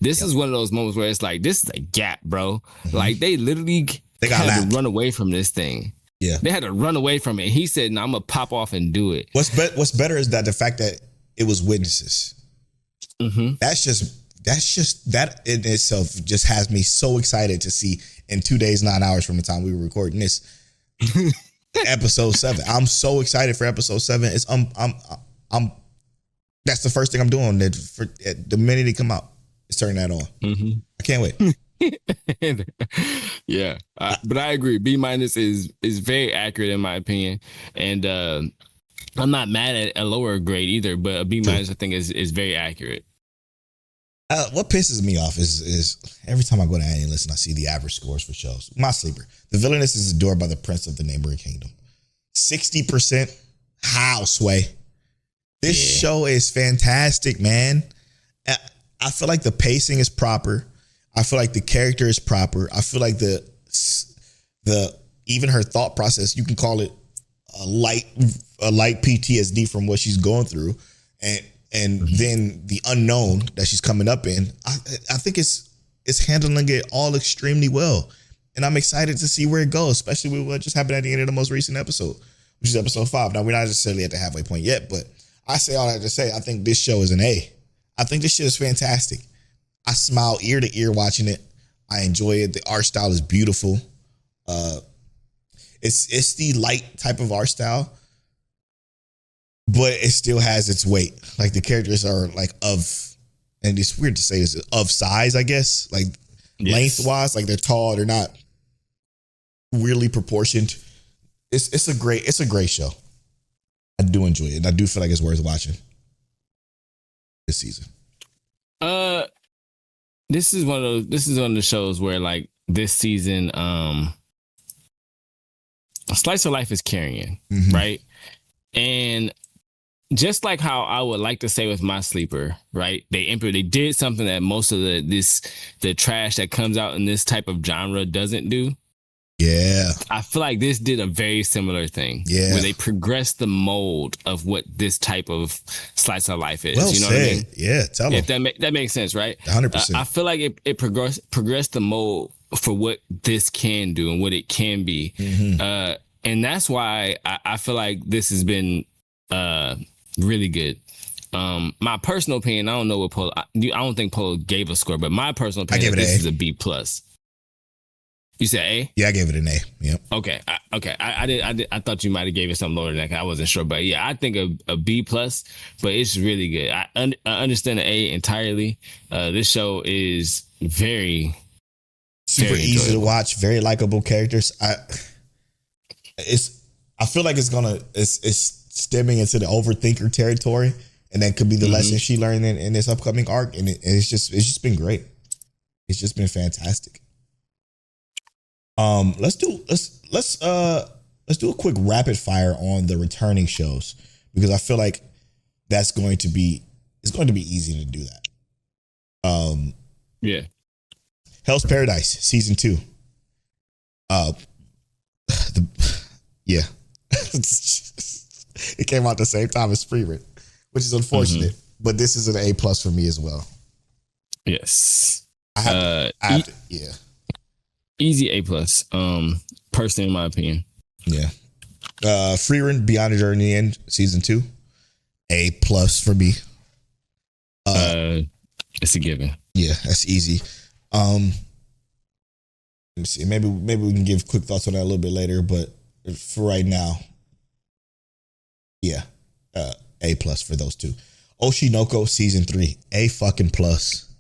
This is one of those moments where it's like, this is a gap, bro. Mm-hmm. Like they literally had to run away from this thing. Yeah, they had to run away from it. He said, "No, I'm gonna pop off and do it." What's better is that the fact that it was witnesses. Mm-hmm. That's just that in itself just has me so excited to see in 2 days, 9 hours from the time we were recording this episode 7. I'm so excited for episode 7. It's I'm that's the first thing I'm doing. That for the minute it come out, it's turning that on. Mm-hmm. I can't wait. Yeah, but I agree. B minus is very accurate in my opinion, and I'm not mad at a lower grade either. But a B minus I think is very accurate. What pisses me off is every time I go to Analyst and I see the average scores for shows. My sleeper, the Villainess is adored by the prince of the neighboring kingdom. 60%. How, Sway? This show is fantastic, man. I feel like the pacing is proper. I feel like the character is proper. I feel like the even her thought process, you can call it a light PTSD from what she's going through, and then the unknown that she's coming up in. I think it's handling it all extremely well, and I'm excited to see where it goes, especially with what just happened at the end of the most recent episode, which is episode 5. Now we're not necessarily at the halfway point yet, but I say all that to say I think this show is an A. I think this shit is fantastic. I smile ear to ear watching it. I enjoy it. The art style is beautiful. It's the light type of art style, but it still has its weight. Like the characters are like and it's weird to say this, of size, I guess. Like lengthwise, like they're tall. They're not weirdly proportioned. It's a great show. I do enjoy it, and I do feel like it's worth watching this season. This is one of the shows where like this season, Slice of Life is carrying, right? And just like how I would like to say with my sleeper, right? They did something that most of the trash that comes out in this type of genre doesn't do. Yeah. I feel like this did a very similar thing. Yeah. Where they progressed the mold of what this type of slice of life is. Well you know said. What I mean? Yeah, tell them. If that makes sense, right? 100%. I feel like it progressed the mold for what this can do and what it can be. And that's why I feel like this has been really good. My personal opinion, I don't know what Polow, I don't think Polow gave a score, but my personal opinion, this is a B plus. You said A? Yeah, I gave it an A. Yep. Okay. I thought you might have gave it something lower than that. I wasn't sure, but yeah, I think a B plus. But it's really good. I understand the A entirely. This show is very super easy to watch. Very likable characters. I feel like it's stemming into the overthinker territory, and that could be the lesson she learned in this upcoming arc. And it's just been great. It's just been fantastic. Let's do a quick rapid fire on the returning shows because I feel like it's going to be easy to do that. Yeah. Hell's Paradise season 2. Yeah. It came out the same time as Frieren, which is unfortunate, but this is an A+ for me as well. Yes. I have to, yeah. Easy A+. Personally, in my opinion. Yeah. Frieren Beyond the Journey End season 2. A+ for me. It's a given. Yeah, that's easy. Let me see. Maybe we can give quick thoughts on that a little bit later, but for right now, yeah, A+ for those two. Oshi No Ko season 3, A fucking plus.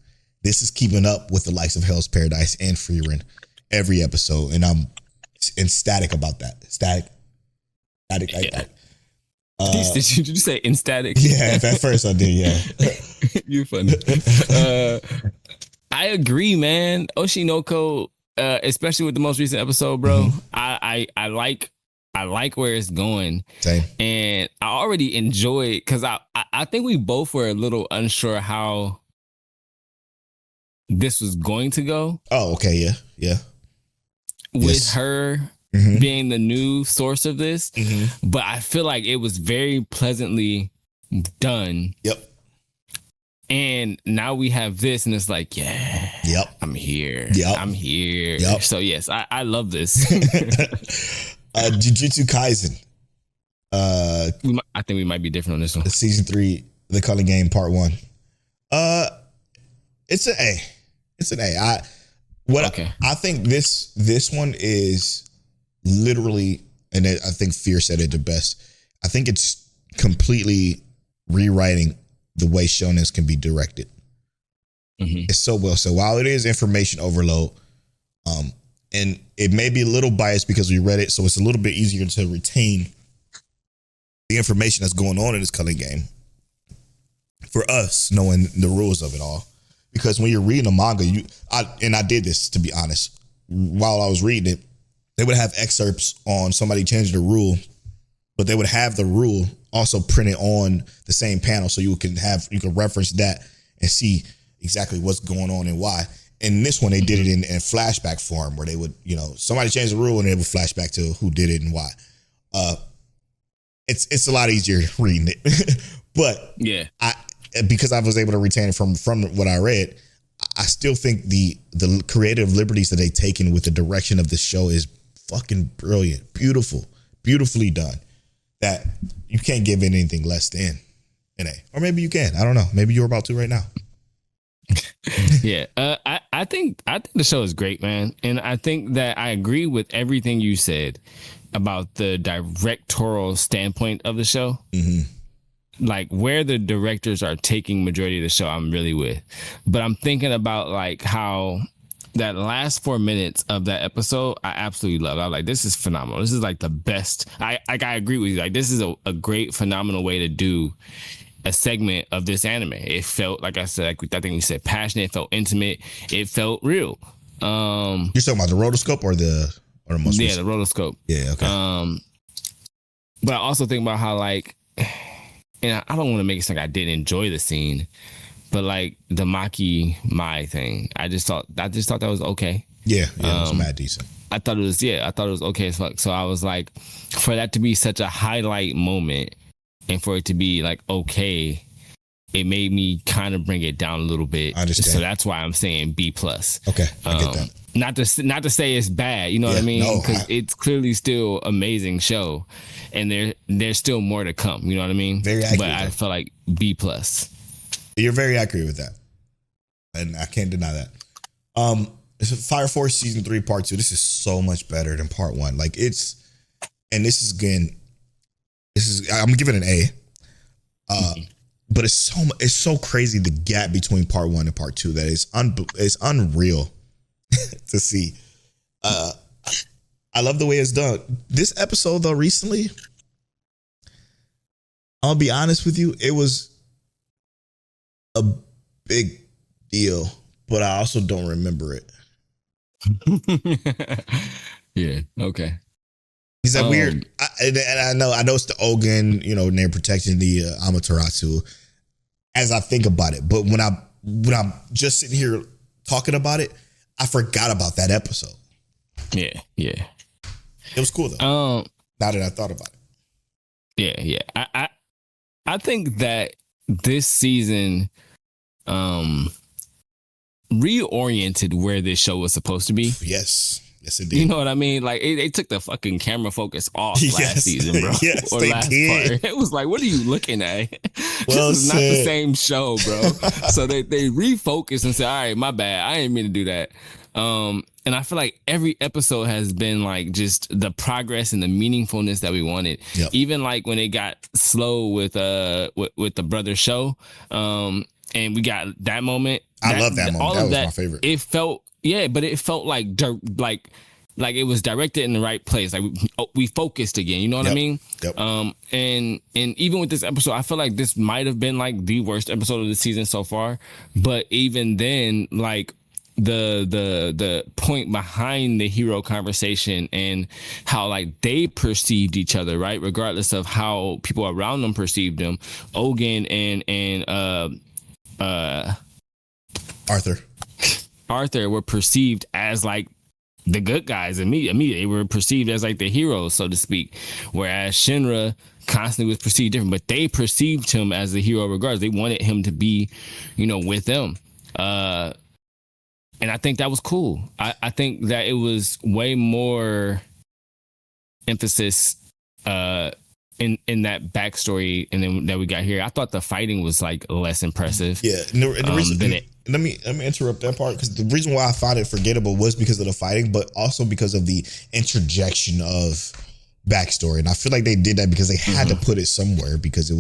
This is keeping up with the likes of Hell's Paradise and Frieren every episode, and I'm ecstatic about that. Static. Did you say ecstatic? Yeah, at first I did. Yeah, you funny. I agree, man. Oshi No Ko, especially with the most recent episode, bro. Mm-hmm. I like where it's going. Same. And I already enjoy it because I think we both were a little unsure how this was going to go. Oh, okay, yeah. With her being the new source of this, but I feel like it was very pleasantly done. Yep. And now we have this, and it's like, yeah, yep, I'm here. Yep. I'm here. Yep. So yes, I love this. Jujutsu Kaisen. I think we might be different on this one. Season 3, The Culling Game, Part 1. It's an A. It's an A. I think this one is literally, and I think Fear said it the best. I think it's completely rewriting the way shonens can be directed. It's so well. So while it is information overload, and it may be a little biased because we read it, so it's a little bit easier to retain the information that's going on in this Culling Game for us, knowing the rules of it all. Because when you're reading a manga, I did this, to be honest, while I was reading it, they would have excerpts on somebody changing the rule, but they would have the rule also printed on the same panel, so you can reference that and see exactly what's going on and why. In this one, they did it in flashback form, where they would, somebody changed the rule and they would flash back to who did it and why. It's a lot easier reading it, but yeah, because I was able to retain it from what I read, I still think the creative liberties that they've taken with the direction of the show is fucking brilliant, beautifully done. That you can't give it anything less than an A, or maybe you can. I don't know. Maybe you're about to right now. Yeah, I think the show is great, man, and I think that I agree with everything you said about the directorial standpoint of the show. Like where the directors are taking majority of the show, I'm really with. But I'm thinking about like how that last 4 minutes of that episode, I absolutely love. I'm like, this is phenomenal. This is like the best. I agree with you. Like this is a great, phenomenal way to do a segment of this anime. It felt, like I said, I think we said passionate. It felt intimate. It felt real. You're talking about the rotoscope or the most recent? The rotoscope. Yeah. Okay. But I also think about how like, and I don't want to make it sound like I didn't enjoy the scene, but like the Maki Mai thing, I just thought that was okay. Yeah, it was mad decent. I thought it was okay as fuck. So I was like, for that to be such a highlight moment and for it to be like okay, it made me kind of bring it down a little bit. I understand. So that's why I'm saying B+. Okay, I get that. Not to say it's bad, you know what I mean? Because it's clearly still amazing show, and there's still more to come. You know what I mean? Very accurate. But I felt like B+. You're very accurate with that, and I can't deny that. It's Fire Force season 3 part 2. This is so much better than part 1. Like I'm giving it an A. But it's so crazy the gap between part 1 and part 2 that it's unreal to see. I love the way it's done. This episode though, recently, I'll be honest with you, it was a big deal, but I also don't remember it. Yeah. Okay. Is that weird? And I know it's the Ogun, and they're protecting the Amaterasu. As I think about it, but when I'm just sitting here talking about it, I forgot about that episode. Yeah. Yeah. It was cool though. Now that I thought about it. Yeah. I think that this season reoriented where this show was supposed to be. Yes, indeed. You know what I mean? Like they took the fucking camera focus off last season, bro. Yes, or they last did. part. It was like, what are you looking at? Well this is not the said. same show, bro. So they refocused and said, all right, my bad. I didn't mean to do that. And I feel like every episode has been like just the progress and the meaningfulness that we wanted. Yep. Even like when it got slow with the brother show, and we got that moment. I love that moment. That was my favorite. It felt but it felt like it was directed in the right place. Like we focused again. You know what I mean? Yep. And even with this episode, I feel like this might have been like the worst episode of the season so far. But even then, like the point behind the hero conversation and how like they perceived each other, right? Regardless of how people around them perceived them, Ogun and Arthur were perceived as like the good guys. Immediately they were perceived as like the heroes, so to speak. Whereas Shinra constantly was perceived different, but they perceived him as the hero regardless. They wanted him to be, with them. And I think that was cool. I think that it was way more emphasis in that backstory and then that we got here. I thought the fighting was like less impressive. Yeah. And the reason, let me interrupt that part, because the reason why I found it forgettable was because of the fighting, but also because of the interjection of backstory. And I feel like they did that because they had to put it somewhere, because it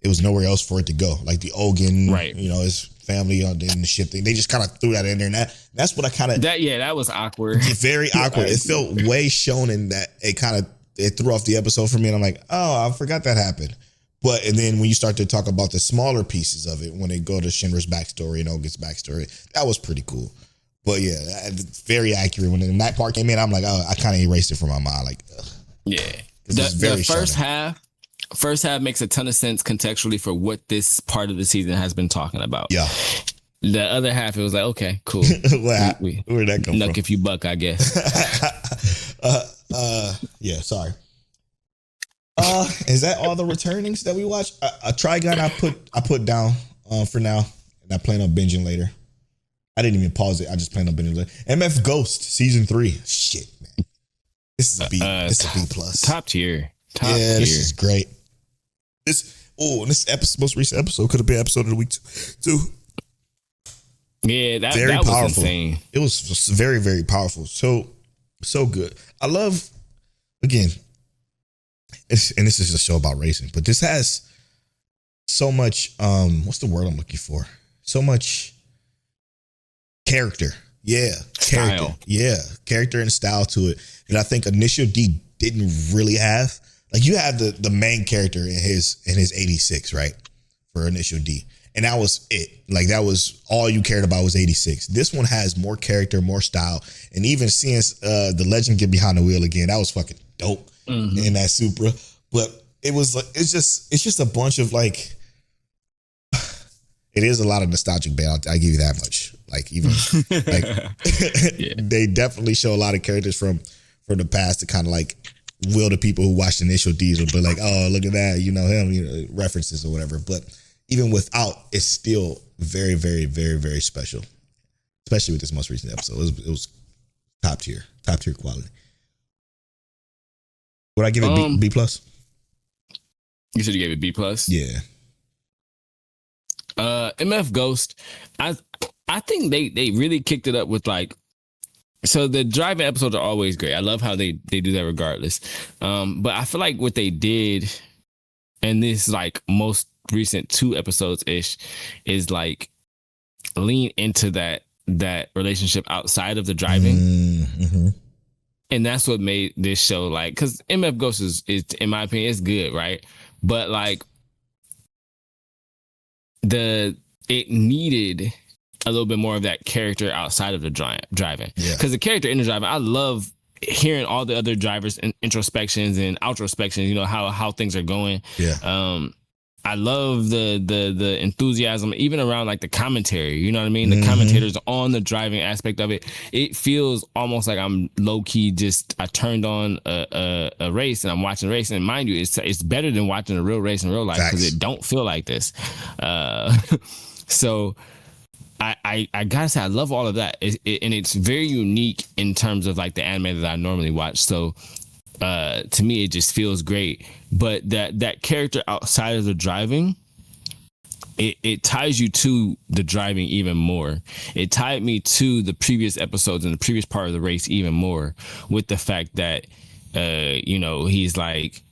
was nowhere else for it to go. Like the Ogun, right? His family on the ship thing. They just kind of threw that in there, and that's what I kind of that was awkward. Very awkward. It felt way shonen that it threw off the episode for me, and I'm like, oh, I forgot that happened. And then when you start to talk about the smaller pieces of it, when they go to Shinra's backstory and Ogun's backstory, that was pretty cool. But yeah, very accurate. When that part came in, I'm like, oh, I kind of erased it from my mind. Like, ugh. Yeah, the first half makes a ton of sense contextually for what this part of the season has been talking about. Yeah. The other half, it was like, okay, cool. Where'd that come Nuck from? if you buck, I guess. Yeah, sorry. Is that all the returnings that we watched? A Trigun I put down for now, and I plan on binging later. I didn't even pause it. I just plan on binging later. MF Ghost season 3. Shit, man. This is a B. This is a B plus. Top tier. This is great. This most recent episode could have been episode of the week too. Yeah, that powerful. Was insane. It was very, very powerful. So good. I love, again, and this is a show about racing, but this has so much, what's the word I'm looking for? So much character. Yeah. Character. Style. Yeah. Character and style to it that I think Initial D didn't really have. Like, you have the main character in his 86, right? For Initial D. And that was it. Like, that was all you cared about was 86. This one has more character, more style. And even seeing the legend get behind the wheel again, that was fucking dope in that Supra. But it's just a bunch of like, it is a lot of nostalgic band. I'll give you that much. Like, even like they definitely show a lot of characters from the past to kind of like will the people who watched Initial D's will be like, oh, look at that, him, references or whatever. But even without, it's still very, very, very, very special. Especially with this most recent episode. It was top tier quality. Would I give it B plus? You said you gave it B plus? Yeah. MF Ghost, I think they really kicked it up with like, so the driving episodes are always great. I love how they do that regardless. But I feel like what they did, and this like most recent 2 episodes ish, is like lean into that relationship outside of the driving. Mm-hmm. And that's what made this show like, because MF Ghost is in my opinion, it's good, right? But like it needed a little bit more of that character outside of the driving. Yeah. Because the character in the driving, I love hearing all the other drivers' introspections and outrospections, you know, how things are going. Yeah. I love the enthusiasm, even around like the commentary. You know what I mean? The commentators on the driving aspect of it. It feels almost like I'm low key. I turned on a race and I'm watching a race. And mind you, it's better than watching a real race in real life because it don't feel like this. So I gotta say I love all of that, and it's very unique in terms of like the anime that I normally watch. So. To me, it just feels great. But that character outside of the driving, it ties you to the driving even more. It tied me to the previous episodes and the previous part of the race even more, with the fact that, you know, he's like,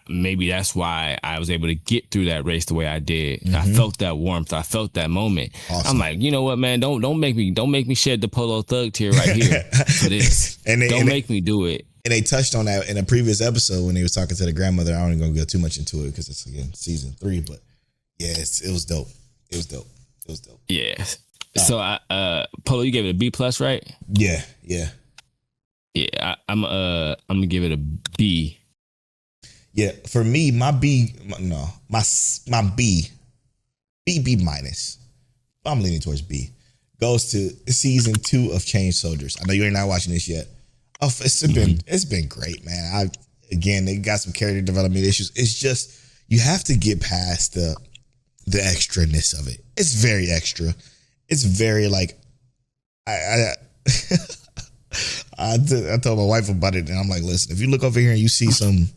maybe that's why I was able to get through that race the way I did. I felt that warmth. I felt that moment. Awesome. I'm like, you know what, man? Don't make me shed the Polow thug tear right here for this. Don't make me do it. And they touched on that in a previous episode when they was talking to the grandmother. I don't even gonna go too much into it because it's again season 3, but yeah, it was dope. It was dope. Yeah. So Polow, you gave it a B plus, right? Yeah. I'm gonna give it a B. Yeah, for me, my B minus. I'm leaning towards B. Goes to season 2 of Chained Soldiers. I know you're not watching this yet. Oh, it's been great, man. They got some character development issues. It's just you have to get past the extraness of it. It's very extra. It's very like I told my wife about it, and I'm like, listen, if you look over here and you see some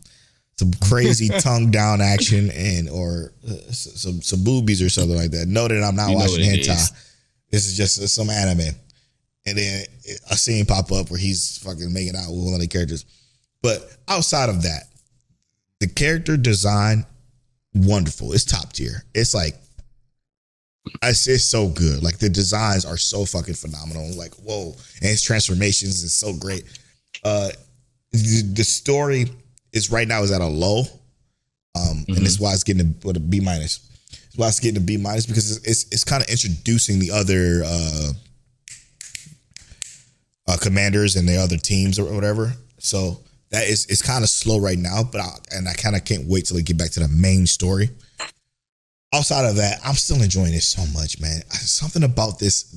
crazy tongue down action or some boobies or something like that, know that I'm not watching hentai. This is just some anime. And then a scene pop up where he's fucking making out with one of the characters. But outside of that, the character design, wonderful. It's top tier. It's like, it's so good. Like the designs are so fucking phenomenal. Like, whoa. And his transformations is so great. The story is right now is at a low. And that's why it's getting a B minus. That's why it's getting a B minus because it's kind of introducing the other commanders and the other teams or whatever. So that it's kind of slow right now, but I kind of can't wait till they get back to the main story. Outside of that, I'm still enjoying it so much, man. Something about this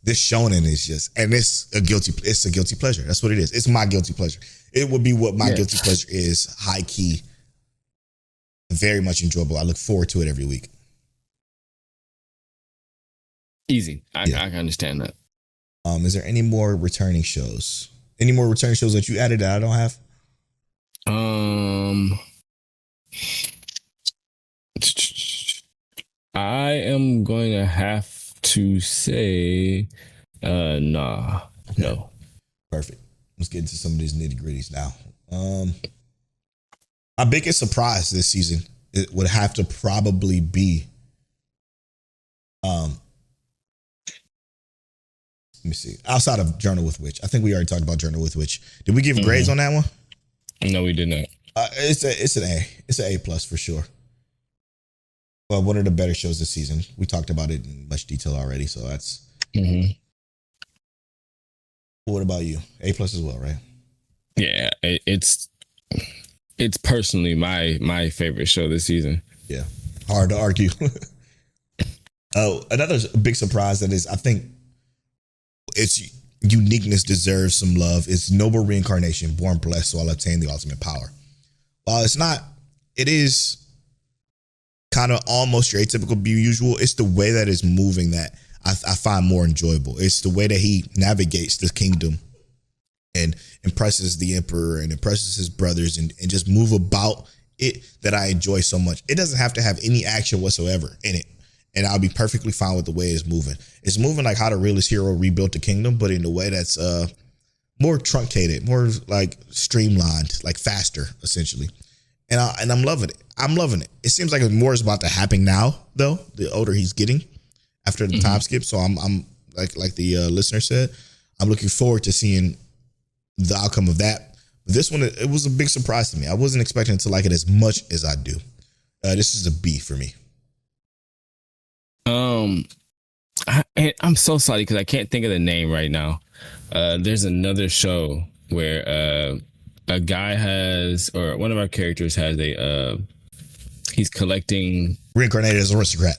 shonen is just, and it's a guilty pleasure. That's what it is. It's my guilty pleasure. It would be what my guilty pleasure is. High key, very much enjoyable. I look forward to it every week. Easy. I can understand that. Is there any more returning shows? Any more returning shows that you added that I don't have? I am going to have to say, nah, no. Perfect. Let's get into some of these nitty gritties now. My biggest surprise this season, it would have to probably be, let me see. Outside of Journal with Witch, I think we already talked about Journal with Witch. Did we give grades on that one? No, we did not. It's an A. It's an A plus for sure. Well, one of the better shows this season. We talked about it in much detail already, so that's. What about you? A plus as well, right? Yeah, it's personally my favorite show this season. Yeah, hard to argue. Another big surprise that is, I think, its uniqueness deserves some love. It's Noble Reincarnation, born blessed, so I'll obtain the ultimate power. While it's not, it is kind of almost your atypical usual. It's the way that it's moving that I find more enjoyable. It's the way that he navigates the kingdom and impresses the emperor and impresses his brothers and just move about it that I enjoy so much. It doesn't have to have any action whatsoever in it. And I'll be perfectly fine with the way it's moving. It's moving like how the realist hero rebuilt the kingdom, but in a way that's more truncated, more like streamlined, like faster, essentially. And I'm loving it. I'm loving it. It seems like more is about to happen now, though, the older he's getting after the time skip. So I'm like the listener said, I'm looking forward to seeing the outcome of that. This one, it was a big surprise to me. I wasn't expecting to like it as much as I do. This is a B for me. Um, I'm so sorry because I can't think of the name right now. There's another show where a guy has, or one of our characters has he's collecting Reincarnated as aristocrat.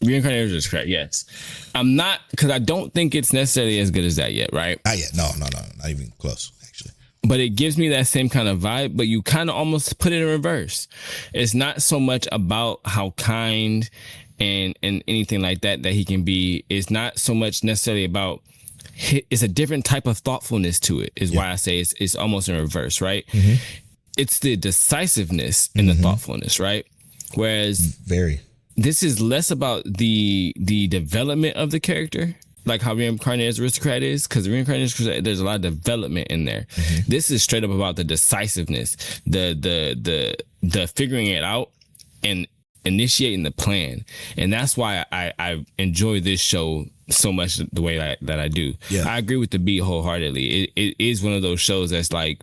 Reincarnation is correct. Yes, I'm not, because I don't think it's necessarily as good as that yet, right? Not yet. No, not even close, actually. But it gives me that same kind of vibe. But you kind of almost put it in reverse. It's not so much about how kind and anything like that he can be. It's not so much necessarily about. It's a different type of thoughtfulness to it. Is why I say it's almost in reverse, right? Mm-hmm. It's the decisiveness and the thoughtfulness, right? Whereas this is less about the development of the character, like how Reincarnated Aristocrat is, because Reincarnated there's a lot of development in there. Mm-hmm. This is straight up about the decisiveness, the figuring it out and initiating the plan. And that's why I enjoy this show so much the way that I do. Yeah. I agree with the beat wholeheartedly. It is one of those shows that's like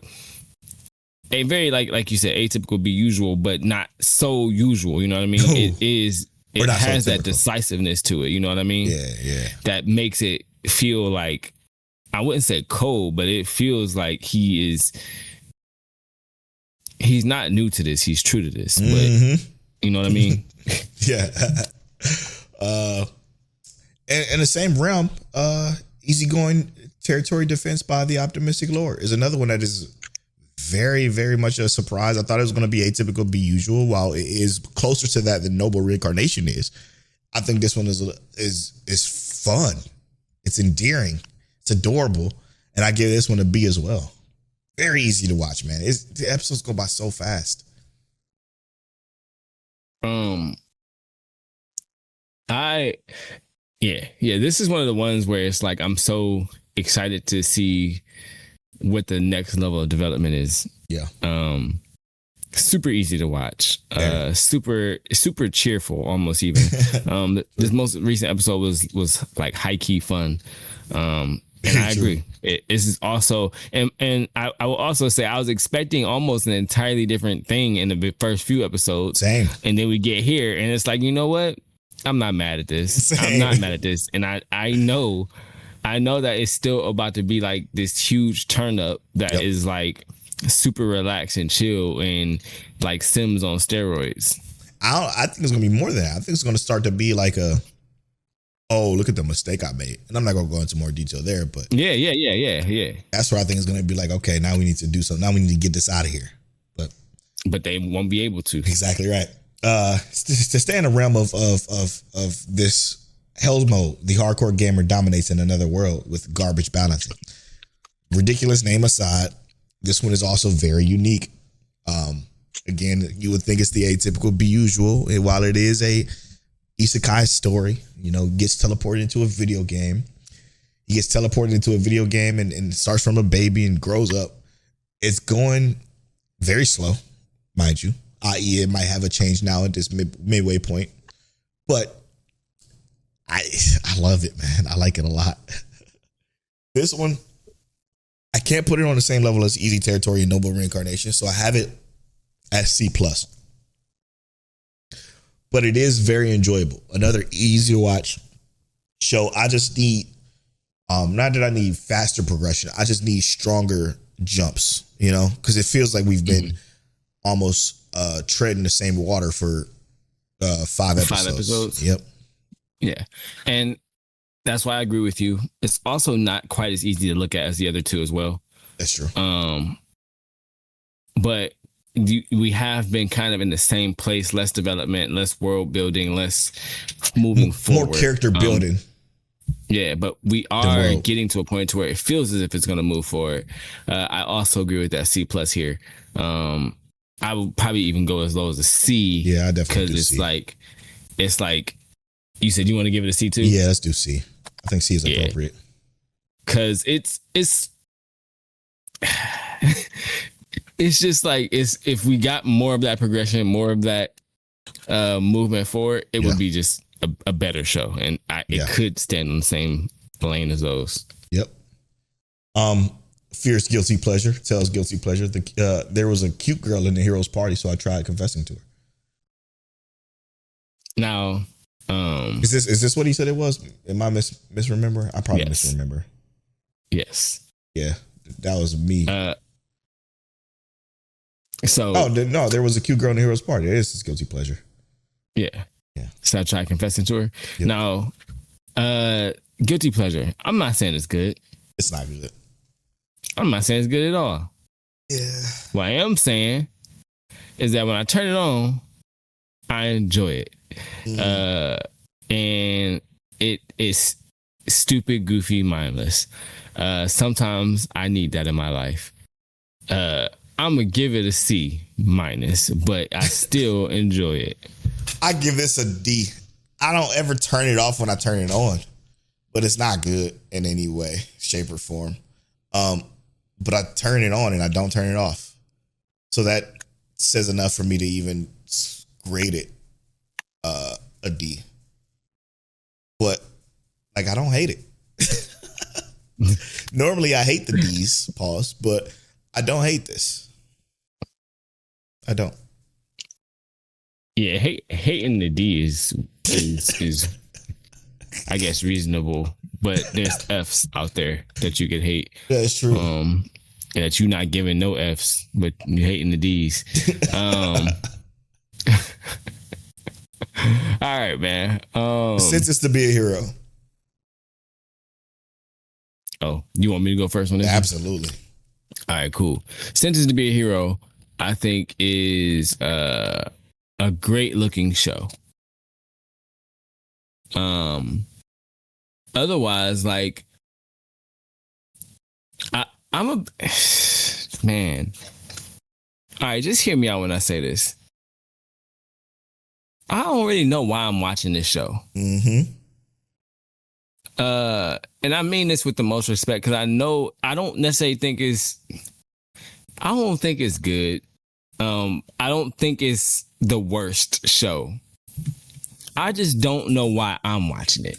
a very like you said, atypical, be usual, but not so usual. You know what I mean? It has so that decisiveness to it. You know what I mean? Yeah. That makes it feel like, I wouldn't say cold, but it feels like he's not new to this. He's true to this. But you know what I mean? Yeah. And in the same realm, easygoing territory defense by the optimistic lord is another one that is very, very much a surprise. I thought it was going to be atypical, be usual. While it is closer to that than Noble Reincarnation is, I think this one is fun. It's endearing. It's adorable, and I give this one a B as well. Very easy to watch, man. The episodes go by so fast. This is one of the ones where it's like I'm so excited to see what the next level of development is. Yeah. Super easy to watch. Super cheerful, almost even. This most recent episode was like high key fun. And I agree. This is also, and I will also say I was expecting almost an entirely different thing in the first few episodes. Same. And then we get here and it's like, you know what? I'm not mad at this. Same. I'm not mad at this. And I know that it's still about to be like this huge turn up that is like super relaxed and chill and like Sims on steroids. I think it's gonna be more than that. I think it's gonna start to be like look at the mistake I made. And I'm not gonna go into more detail there, but yeah. That's where I think it's gonna be like, okay, now we need to do something. Now we need to get this out of here. But they won't be able to. Exactly right. To stay in the realm of this Hell's Mode, the hardcore gamer dominates in another world with garbage balancing. Ridiculous name aside, this one is also very unique. Again, you would think it's the atypical, be usual, and while it is a isekai story, gets teleported into a video game. He gets teleported into a video game and starts from a baby and grows up. It's going very slow, mind you, i.e. it might have a change now at this midway point, but I love it, man. I like it a lot. This one, I can't put it on the same level as Easy Territory and Noble Reincarnation, so I have it at C+. But it is very enjoyable. Another easy to watch show. I just need, not that I need faster progression. I just need stronger jumps, because it feels like we've been almost treading the same water for 5 episodes. 5 episodes. Yep. Yeah. And that's why I agree with you. It's also not quite as easy to look at as the other two as well. That's true. But we have been kind of in the same place, less development, less world building, less moving forward. More character building. Yeah, but we are getting to a point to where it feels as if it's going to move forward. I also agree with that C+ here. I would probably even go as low as a C. Yeah, I definitely do because C. it's like you said you want to give it a C too? Yeah, let's do C. I think C is appropriate. Because it's it's just like if we got more of that progression, more of that movement forward, it would be just a better show, and it could stand on the same lane as those. Yep. Fierce guilty pleasure. Tells guilty pleasure. There was a cute girl in the hero's party, so I tried confessing to her. Now, Is this what he said it was? Am I misremember? I probably Yes. misremember. Yes. Yeah, that was me. So no, there was a cute girl in the hero's party. It is his guilty pleasure. yeah. Yeah. So I tried confessing to her. Yep. Now, guilty pleasure. I'm not saying it's good. It's not good. I'm not saying it's good at all. Yeah. What I am saying is that when I turn it on, I enjoy it. And it is stupid, goofy, mindless. Sometimes I need that in my life. I'm gonna give it a C minus, but I still enjoy it. I give this a D. I don't ever turn it off when I turn it on, but it's not good in any way, shape, or form. But I turn it on and I don't turn it off. So that says enough for me to even grade it a D. But like, I don't hate it. Normally I hate the D's, pause, but I don't hate this. I don't. Yeah, hating the D is I guess reasonable, but there's F's out there that you could hate. Yeah, it's true. That you're not giving no F's, but you hating the D's. All right, man. Sentence to be a hero. Oh, you want me to go first on this? Absolutely. All right, cool. Sentence to be a hero, I think, is a great looking show. Otherwise, like, I'm a man. All right, just hear me out when I say this. I don't really know why I'm watching this show. Mm-hmm. And I mean this with the most respect, because I don't necessarily think I don't think it's good. I don't think it's the worst show. I just don't know why I'm watching it.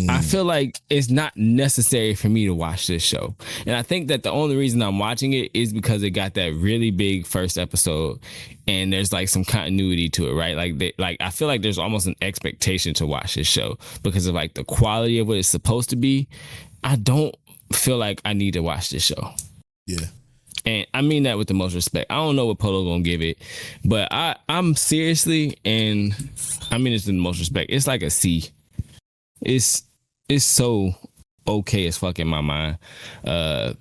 I feel like it's not necessary for me to watch this show. And I think that the only reason I'm watching it is because it got that really big first episode and there's like some continuity to it, right? Like I feel like there's almost an expectation to watch this show because of like the quality of what it's supposed to be. I don't feel like I need to watch this show. Yeah. And I mean that with the most respect. I don't know what Polow gonna give it, but I'm seriously, and I mean this in the most respect. It's like a C. It's so okay as fuck in my mind. And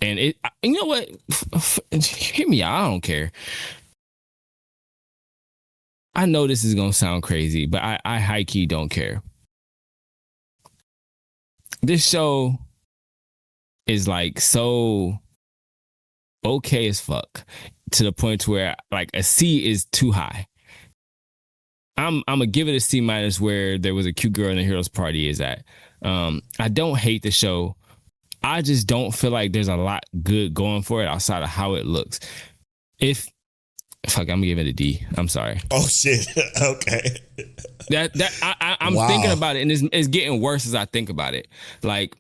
it, you know what? Hear me out. I don't care. I know this is gonna sound crazy, but I high key don't care. This show is like so okay as fuck to the point where like a C is too high. I'm gonna give it a C minus where there was a cute girl in the hero's party is at. I don't hate the show. I just don't feel like there's a lot good going for it outside of how it looks. I'm gonna give it a D. I'm sorry. Oh shit. Okay. I'm thinking about it and it's getting worse as I think about it. Like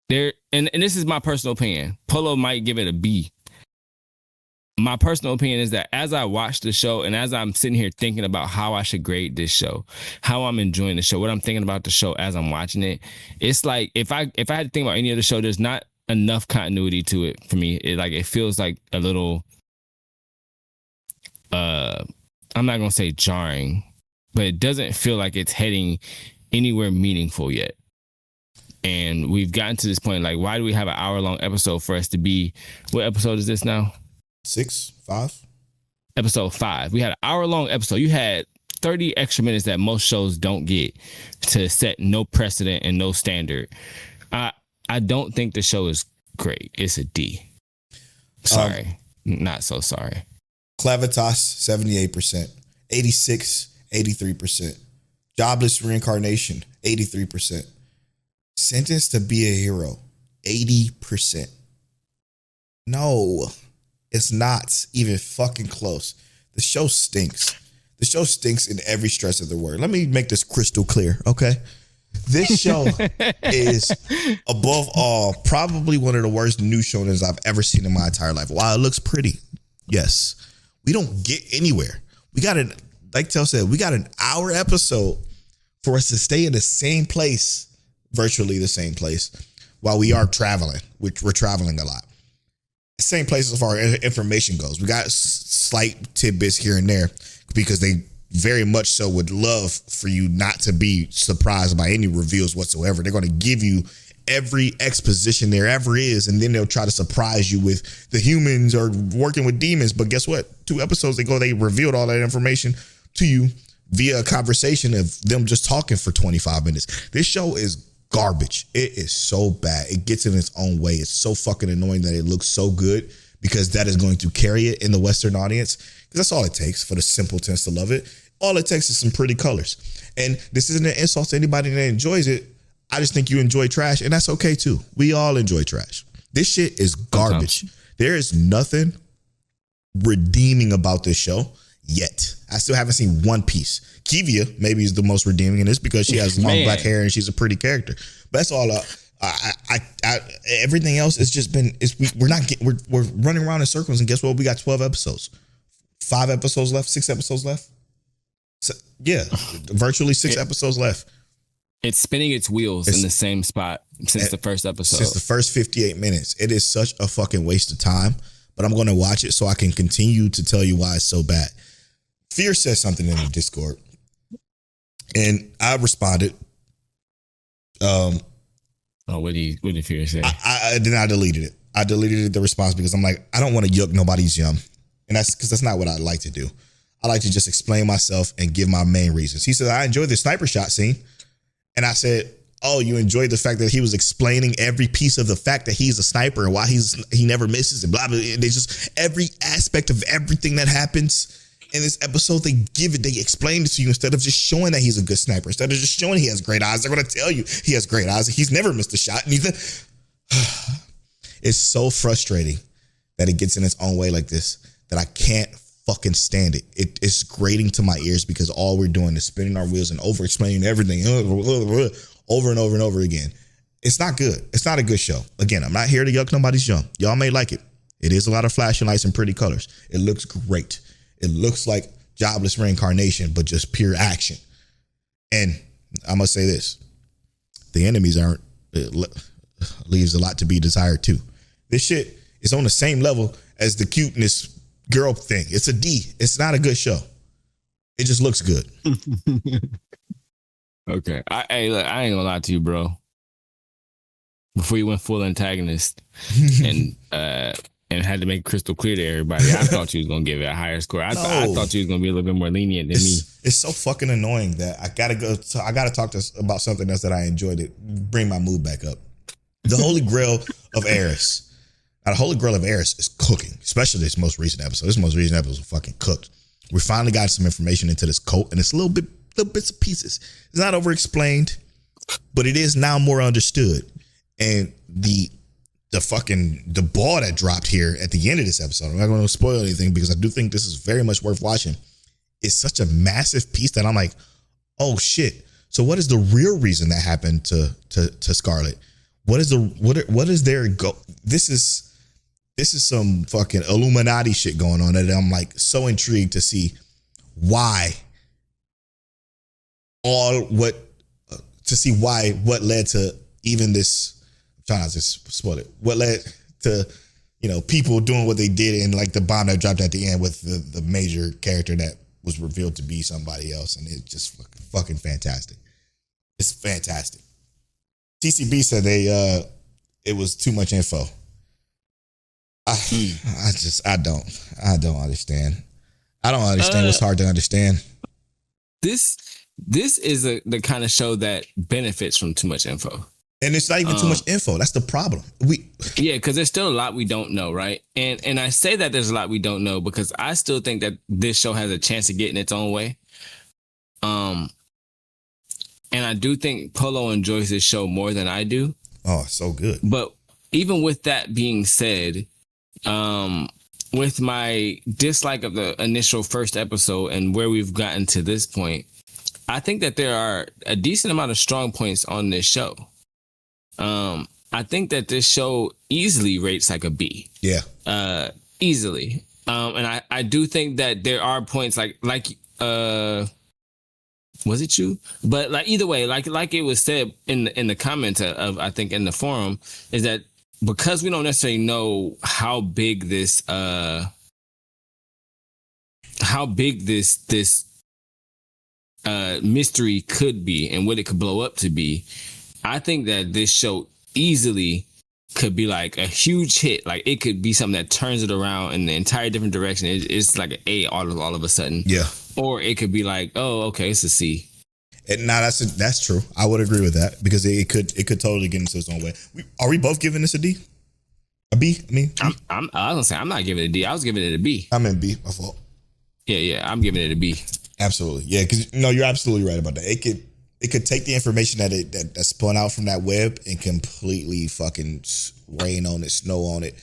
and this is my personal opinion. Polow might give it a B. My personal opinion is that as I watch the show and as I'm sitting here thinking about how I should grade this show, how I'm enjoying the show, what I'm thinking about the show as I'm watching it, it's like if I had to think about any other show, there's not enough continuity to it for me. It feels like a little I'm not gonna say jarring, but it doesn't feel like it's heading anywhere meaningful yet. And we've gotten to this point, like, why do we have an hour-long episode for us to be? What episode is this now? 5? Episode 5. We had an hour-long episode. You had 30 extra minutes that most shows don't get to set no precedent and no standard. I don't think the show is great. It's a D. Sorry. Not so sorry. Clavitas, 78%. 86, 83%. Jobless Reincarnation, 83%. Sentence to be a hero, 80%. No, it's not even fucking close. The show stinks. The show stinks in every stretch of the word. Let me make this crystal clear, okay? This show is, above all, probably one of the worst new shonens I've ever seen in my entire life. While it looks pretty, yes, we don't get anywhere. We got like Tell said, we got an hour episode for us to stay in the same place, virtually the same place, while we are traveling. We're traveling a lot. Same place as far as information goes. We got slight tidbits here and there because they very much so would love for you not to be surprised by any reveals whatsoever. They're going to give you every exposition there ever is, and then they'll try to surprise you with the humans are working with demons. But guess what? 2 episodes ago, they revealed all that information to you via a conversation of them just talking for 25 minutes. This show is garbage. It is so bad. It gets in its own way. It's so fucking annoying that it looks so good because that is going to carry it in the Western audience. Because that's all it takes for the simpletons to love it. All it takes is some pretty colors. And this isn't an insult to anybody that enjoys it. I just think you enjoy trash, and that's okay too. We all enjoy trash. This shit is garbage. Sometimes. There is nothing redeeming about this show yet. I still haven't seen one piece. Kivia maybe is the most redeeming in this because she has long black hair and she's a pretty character. But that's all. Everything else has just been. We're running around in circles, and guess what? We got 12 episodes, 5 episodes left, 6 episodes left. So, yeah, virtually 6 episodes left. It's spinning its wheels in the same spot since the first episode. Since the first 58 minutes. It is such a fucking waste of time, but I'm going to watch it so I can continue to tell you why it's so bad. Fear said something in the Discord, and I responded. What did Fear say? I deleted it. I deleted the response because I'm like, I don't want to yuck nobody's yum. And that's because that's not what I like to do. I like to just explain myself and give my main reasons. He said, I enjoyed the sniper shot scene. And I said, oh, you enjoyed the fact that he was explaining every piece of the fact that he's a sniper and why he never misses and blah, blah. And they just every aspect of everything that happens in this episode, they explain it to you instead of just showing that he's a good sniper. Instead of just showing he has great eyes, they're going to tell you he has great eyes. He's never missed a shot. And it's so frustrating that it gets in its own way like this that I can't fucking stand it. It's grating to my ears because all we're doing is spinning our wheels and over explaining everything over and over and over again. It's not good. It's not a good show. Again, I'm not here to yuck nobody's yum. Y'all may like it. It is a lot of flashing lights and pretty colors. It looks great. It looks like jobless Reincarnation, but just pure action. And I must say this, the enemies leaves a lot to be desired too. This shit is on the same level as the cuteness girl thing. It's a D. It's not a good show. It just looks good. Okay. I ain't gonna lie to you, bro. Before you went full antagonist and had to make crystal clear to everybody, I thought you was gonna give it a higher score. I thought you was gonna be a little bit more lenient than me. It's so fucking annoying that I gotta talk about something else that I enjoyed it. Bring my mood back up. The Holy Grail of Eris. Now, the Holy Grail of Eris is cooking, especially this most recent episode. This most recent episode was fucking cooked. We finally got some information into this cult, and it's little bits and pieces. It's not over-explained, but it is now more understood. And the ball that dropped here at the end of this episode, I'm not going to spoil anything because I do think this is very much worth watching. It's such a massive piece that I'm like, oh shit. So what is the real reason that happened to Scarlet? What is their go? This is some fucking Illuminati shit going on that I'm like so intrigued to see why what led to even this. I'm trying not to spoil it. What led to, people doing what they did and like the bomb that dropped at the end with the major character that was revealed to be somebody else. And it's just fucking fantastic. It's fantastic. TCB said it was too much info. I don't understand. I don't understand what's hard to understand. This is the kind of show that benefits from too much info. And it's not even too much info. That's the problem. Because there's still a lot we don't know, right? And I say that there's a lot we don't know because I still think that this show has a chance of getting its own way. And I do think Polow enjoys this show more than I do. Oh, so good. But even with that being said, with my dislike of the initial first episode and where we've gotten to this point, I think that there are a decent amount of strong points on this show. I think that this show easily rates like a B. Yeah. Easily. And I do think that there are points like was it you? But like either way, like it was said in the comments of I think in the forum, is that because we don't necessarily know how big this mystery could be and what it could blow up to be, I think that this show easily could be like a huge hit. Like it could be something that turns it around in the entire different direction. It's like an A all of a sudden. Yeah. Or it could be like, oh, okay, it's a C. And now that's true. I would agree with that because it could totally get into its own way. Are we both giving this a D? A B? I mean, I was gonna say I'm not giving it a D. I was giving it a B. I'm in B. My fault. Yeah, I'm giving it a B. Absolutely, yeah. Because no, you're absolutely right about that. It could take the information that's spun out from that web and completely fucking rain on it, snow on it,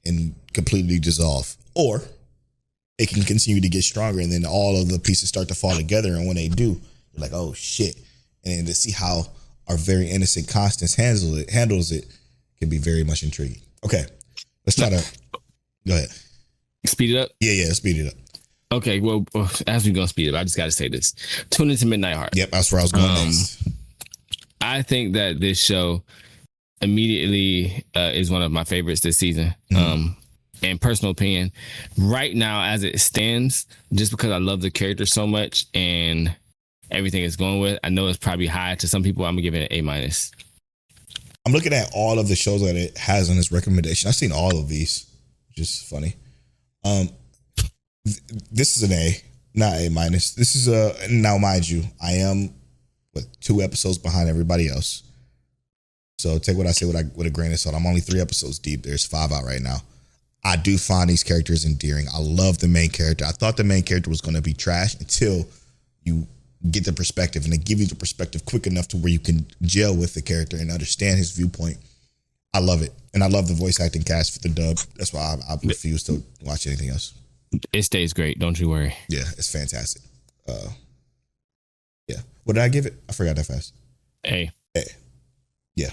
and completely dissolve. Or it can continue to get stronger, and then all of the pieces start to fall together. And when they do, you're like, oh shit! And to see how our very innocent Constance handles it can be very much intriguing. Okay, let's try to go ahead. Speed it up. Yeah, speed it up. Okay, well, as we're gonna speed it up, I just got to say this: tune into Midnight Heart. Yep, that's where I was going next. I think that this show immediately is one of my favorites this season. And personal opinion, right now as it stands, just because I love the character so much and everything it's going with, I know it's probably high to some people. I'm gonna give it an A-. I'm looking at all of the shows that it has on its recommendation. I've seen all of these, which is funny. This is an A, not A-. This is now mind you, I am 2 episodes behind everybody else. So take what I say with a grain of salt. I'm only 3 episodes deep. There's 5 out right now. I do find these characters endearing. I love the main character. I thought the main character was going to be trash until you get the perspective, and they give you the perspective quick enough to where you can gel with the character and understand his viewpoint. I love it. And I love the voice acting cast for the dub. That's why I refuse to watch anything else. It stays great. Don't you worry. Yeah, it's fantastic. Yeah. What did I give it? I forgot that fast. A. Yeah.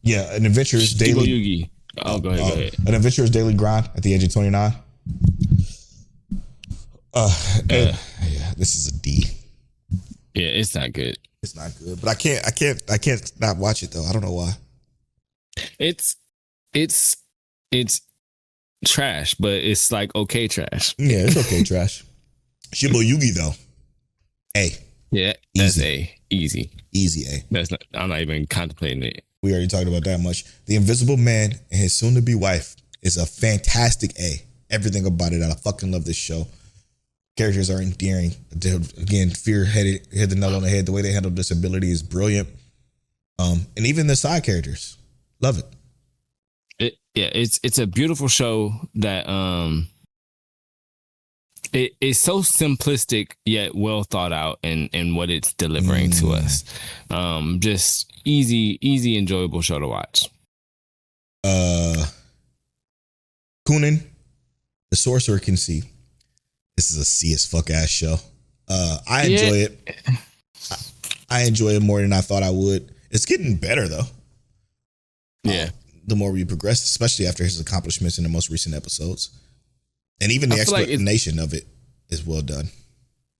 Yeah, an adventurous daily. Yugi. Oh, go ahead. An adventurous daily grind at the age of 29. Yeah, this is a D. Yeah, it's not good. It's not good, but I can't not watch it though. I don't know why. It's trash, but it's like okay trash. Yeah, it's okay trash. Shibo Yugi though. A. Yeah, that's A. Easy A. That's not. I'm not even contemplating it. We already talked about that much. The Invisible Man and his soon-to-be wife is a fantastic A. Everything about it. I fucking love this show. Characters are endearing. Again, Fear hit the nail on the head. The way they handle disability is brilliant. And even the side characters, love it. It's a beautiful show that it is so simplistic yet well thought out in what it's delivering to us. Just easy, enjoyable show to watch. Kunin, the Sorcerer Can See. This is a C as fuck ass show. I enjoy it. I enjoy it more than I thought I would. It's getting better though. Yeah. The more we progress, especially after his accomplishments in the most recent episodes. And even the explanation of it is well done.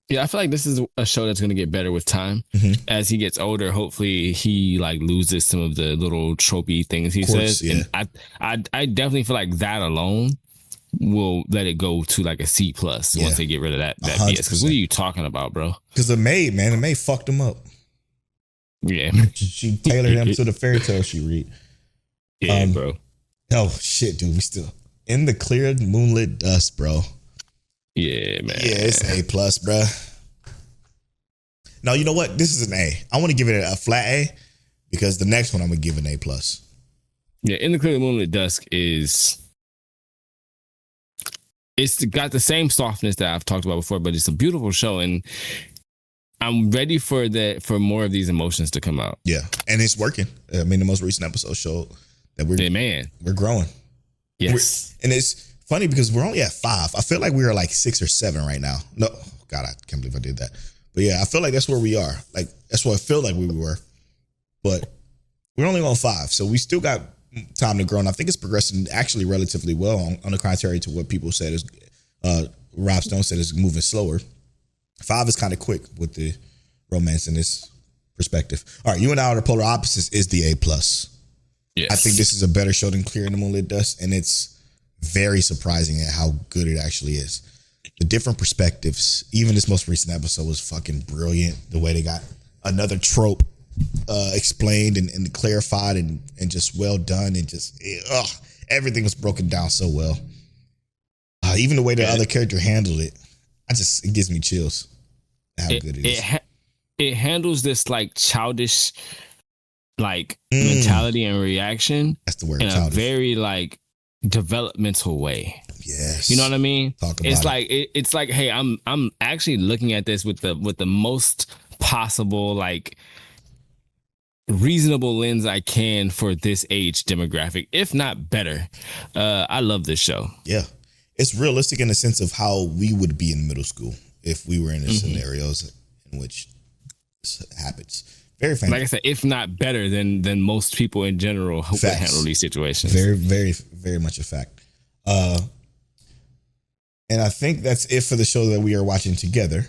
Yeah, I feel like this is a show that's going to get better with time. Mm-hmm. As he gets older, hopefully he like loses some of the little tropey things he says. Yeah. And I definitely feel like that alone will let it go to like a C+ once they get rid of that BS. Because what are you talking about, bro? Because the maid fucked him up. Yeah. She tailored him to the fairy tale she read. Yeah, bro. Oh shit, dude. We still in the clear moonlit dust, bro. Yeah, man. Yeah, it's A+, bro. Now, you know what? This is an A. I want to give it a flat A because the next one I'm going to give an A+. Yeah, In the Clear Moonlit Dusk it's got the same softness that I've talked about before, but it's a beautiful show, and I'm ready for more of these emotions to come out. Yeah, and it's working. I mean, the most recent episode showed that we're growing. Yes. And it's funny because we're only at 5. I feel like we are like 6 or 7 right now. No, God, I can't believe I did that. But yeah, I feel like that's where we are. Like, that's what I feel like we were. But we're only on 5. So we still got time to grow. And I think it's progressing actually relatively well on the contrary to what people said. Rob Stone said it's moving slower. 5 is kind of quick with the romance in this perspective. All right, You and I are the polar opposites is the A+. Yes. I think this is a better show than Clear in the Moonlit Dust, and it's very surprising at how good it actually is. The different perspectives, even this most recent episode was fucking brilliant. The way they got another trope explained and clarified and just well done, and just everything was broken down so well. Even the way the other character handled it, it gives me chills. How good it is. It handles this like childish mentality and reaction. That's the word. In childish. A very like developmental way. Yes. You know what I mean? It's like, hey, I'm actually looking at this with the most possible like reasonable lens I can for this age demographic, if not better. I love this show. Yeah. It's realistic in the sense of how we would be in middle school if we were in the scenarios in which this happens. Very fantastic. Like I said, if not better than most people in general who can handle these situations. Very, very, very much a fact. And I think that's it for the show that we are watching together.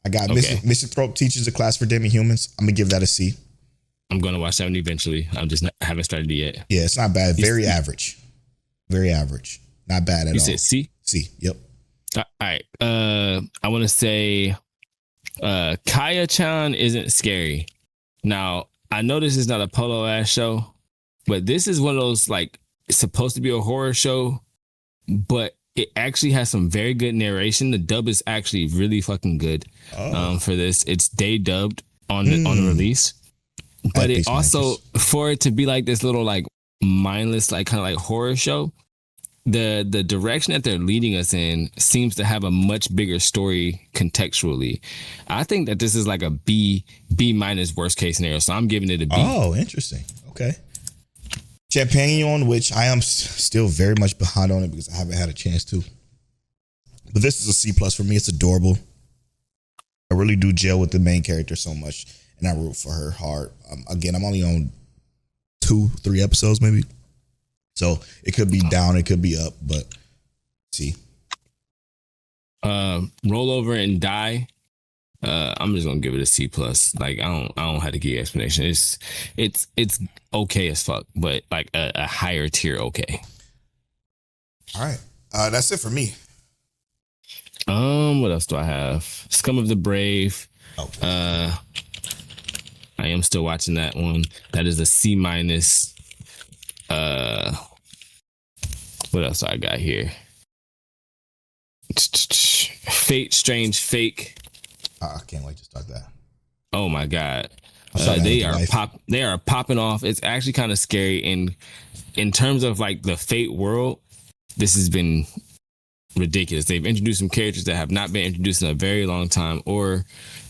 I got Mystic Throat Teaches a Class for Demi-Humans. I'm going to give that a C. I'm going to watch that one eventually. I haven't started it yet. Yeah, it's not bad. Very average. Very average. Not bad at all. You said C? C, yep. All right. I want to say Kaya-chan isn't scary. Now, I know this is not a Polow ass show, but this is one of those, like, it's supposed to be a horror show, but it actually has some very good narration. The dub is actually really fucking good for this. It's day dubbed on the release. But it also, for it to be like this little like mindless, like kind of like horror show, the direction that they're leading us in seems to have a much bigger story contextually. I think that this is like a B minus worst case scenario. So I'm giving it a B. Oh, interesting. Okay. Champagnon, which I am still very much behind on it because I haven't had a chance to. But this is a C+ for me. It's adorable. I really do gel with the main character so much, and I root for her hard. Again, I'm only on 2-3 episodes maybe. So it could be down, it could be up, but see. Roll over and die. I'm just gonna give it a C+. Like I don't have to give you explanation. It's okay as fuck, but like a higher tier okay. All right. That's it for me. What else do I have? Scum of the Brave. Oh. I am still watching that one. That is a C-. What else I got here? Fate, Strange Fake. I can't wait to start that. Oh my god. They are popping off. It's actually kind of scary in terms of like the Fate world. This has been ridiculous. They've introduced some characters that have not been introduced in a very long time or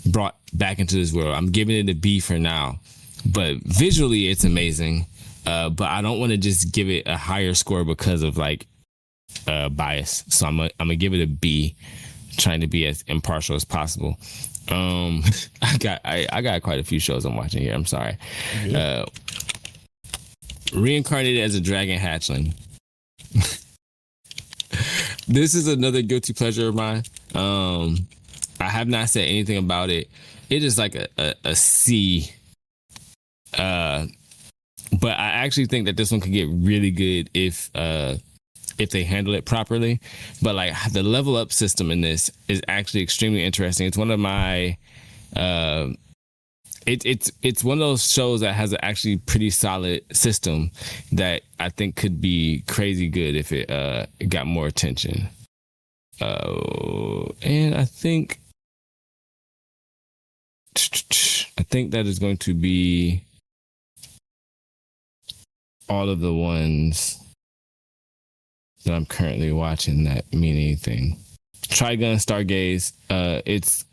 brought back into this world. I'm giving it a B for now, but visually it's amazing. But I don't want to just give it a higher score because of like bias. So I'm gonna give it a B, trying to be as impartial as possible. I got quite a few shows I'm watching here. I'm sorry. Reincarnated as a Dragon Hatchling. This is another guilty pleasure of mine. I have not said anything about it. It is like a C. But I actually think that this one could get really good if they handle it properly. But like the level up system in this is actually extremely interesting. It's one of my it's one of those shows that has an actually pretty solid system that I think could be crazy good if it got more attention. And I think that is going to be all of the ones that I'm currently watching that mean anything. Trigun Stargaze,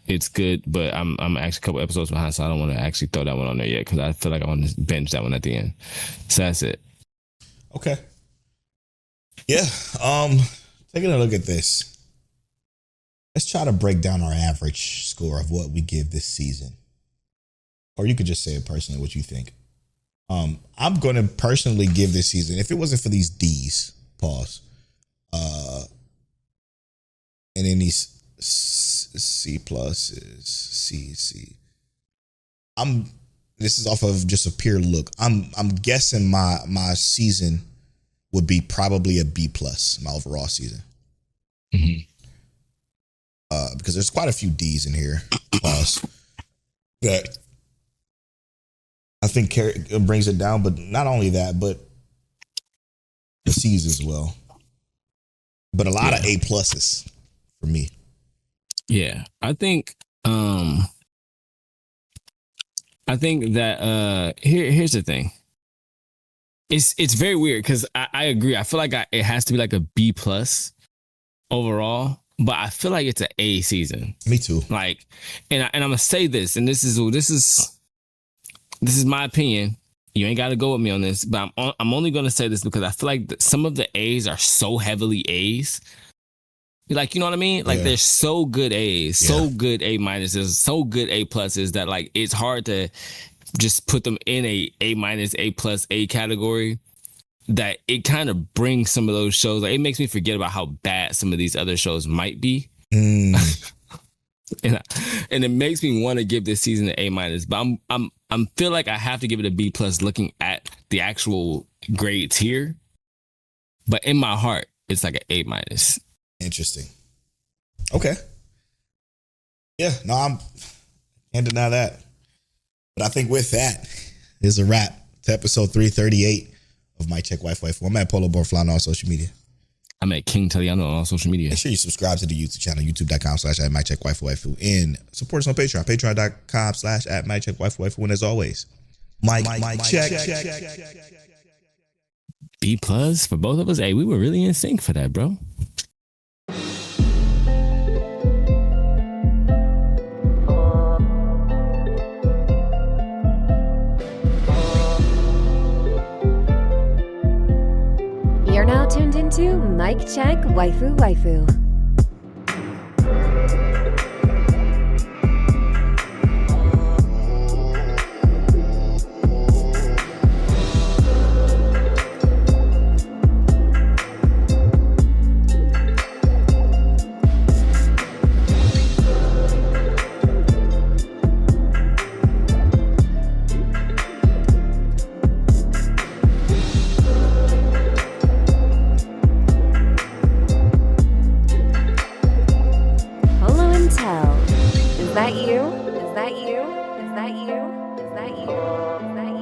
it's good, but I'm actually a couple episodes behind, so I don't want to actually throw that one on there yet because I feel like I want to binge that one at the end. So that's it. Okay. Yeah. Taking a look at this. Let's try to break down our average score of what we give this season. Or you could just say it personally, what you think. I'm going to personally give this season, if it wasn't for these D's, pause, and then these C pluses, C. This is off of just a pure look. I'm guessing my season would be probably a B plus, my overall season. Mm-hmm. Because there's quite a few D's in here. That I think brings it down, but not only that, but the C's as well. But a lot of A pluses for me. Yeah, I think that here's the thing. It's very weird because I agree. I feel like it has to be like a B plus overall, but I feel like it's an A season. Me too. Like, and I'm gonna say this, and this is my opinion. You ain't got to go with me on this, but I'm only gonna say this because I feel like some of the A's are so heavily A's. Like, you know what I mean? Like, they're so good A's, so good A minuses, so good A pluses that like it's hard to just put them in A minus, A plus, A category. That it kind of brings some of those shows. Like, it makes me forget about how bad some of these other shows might be, and it makes me want to give this season an A minus. But I'm feel like I have to give it a B plus, looking at the actual grades here. But in my heart, it's like an A minus. Interesting. Okay. Yeah, no, I can't deny that. But I think with that is a wrap to episode 338 of Mic Check Wife Waifu. I'm at Polow on all social media. I'm at King Telliano on all social media. Make sure you subscribe to the YouTube channel, youtube.com/@MicCheckWaifu. And support us on Patreon, patreon.com/@MicCheckWaifu. And as always, Mic Check. B plus for both of us. Hey, we were really in sync for that, bro. You're now tuned into Mic Check Waifu Waifu. Polow and Telle. Is that you? Is that you? Is that you? Is that you? Is that you?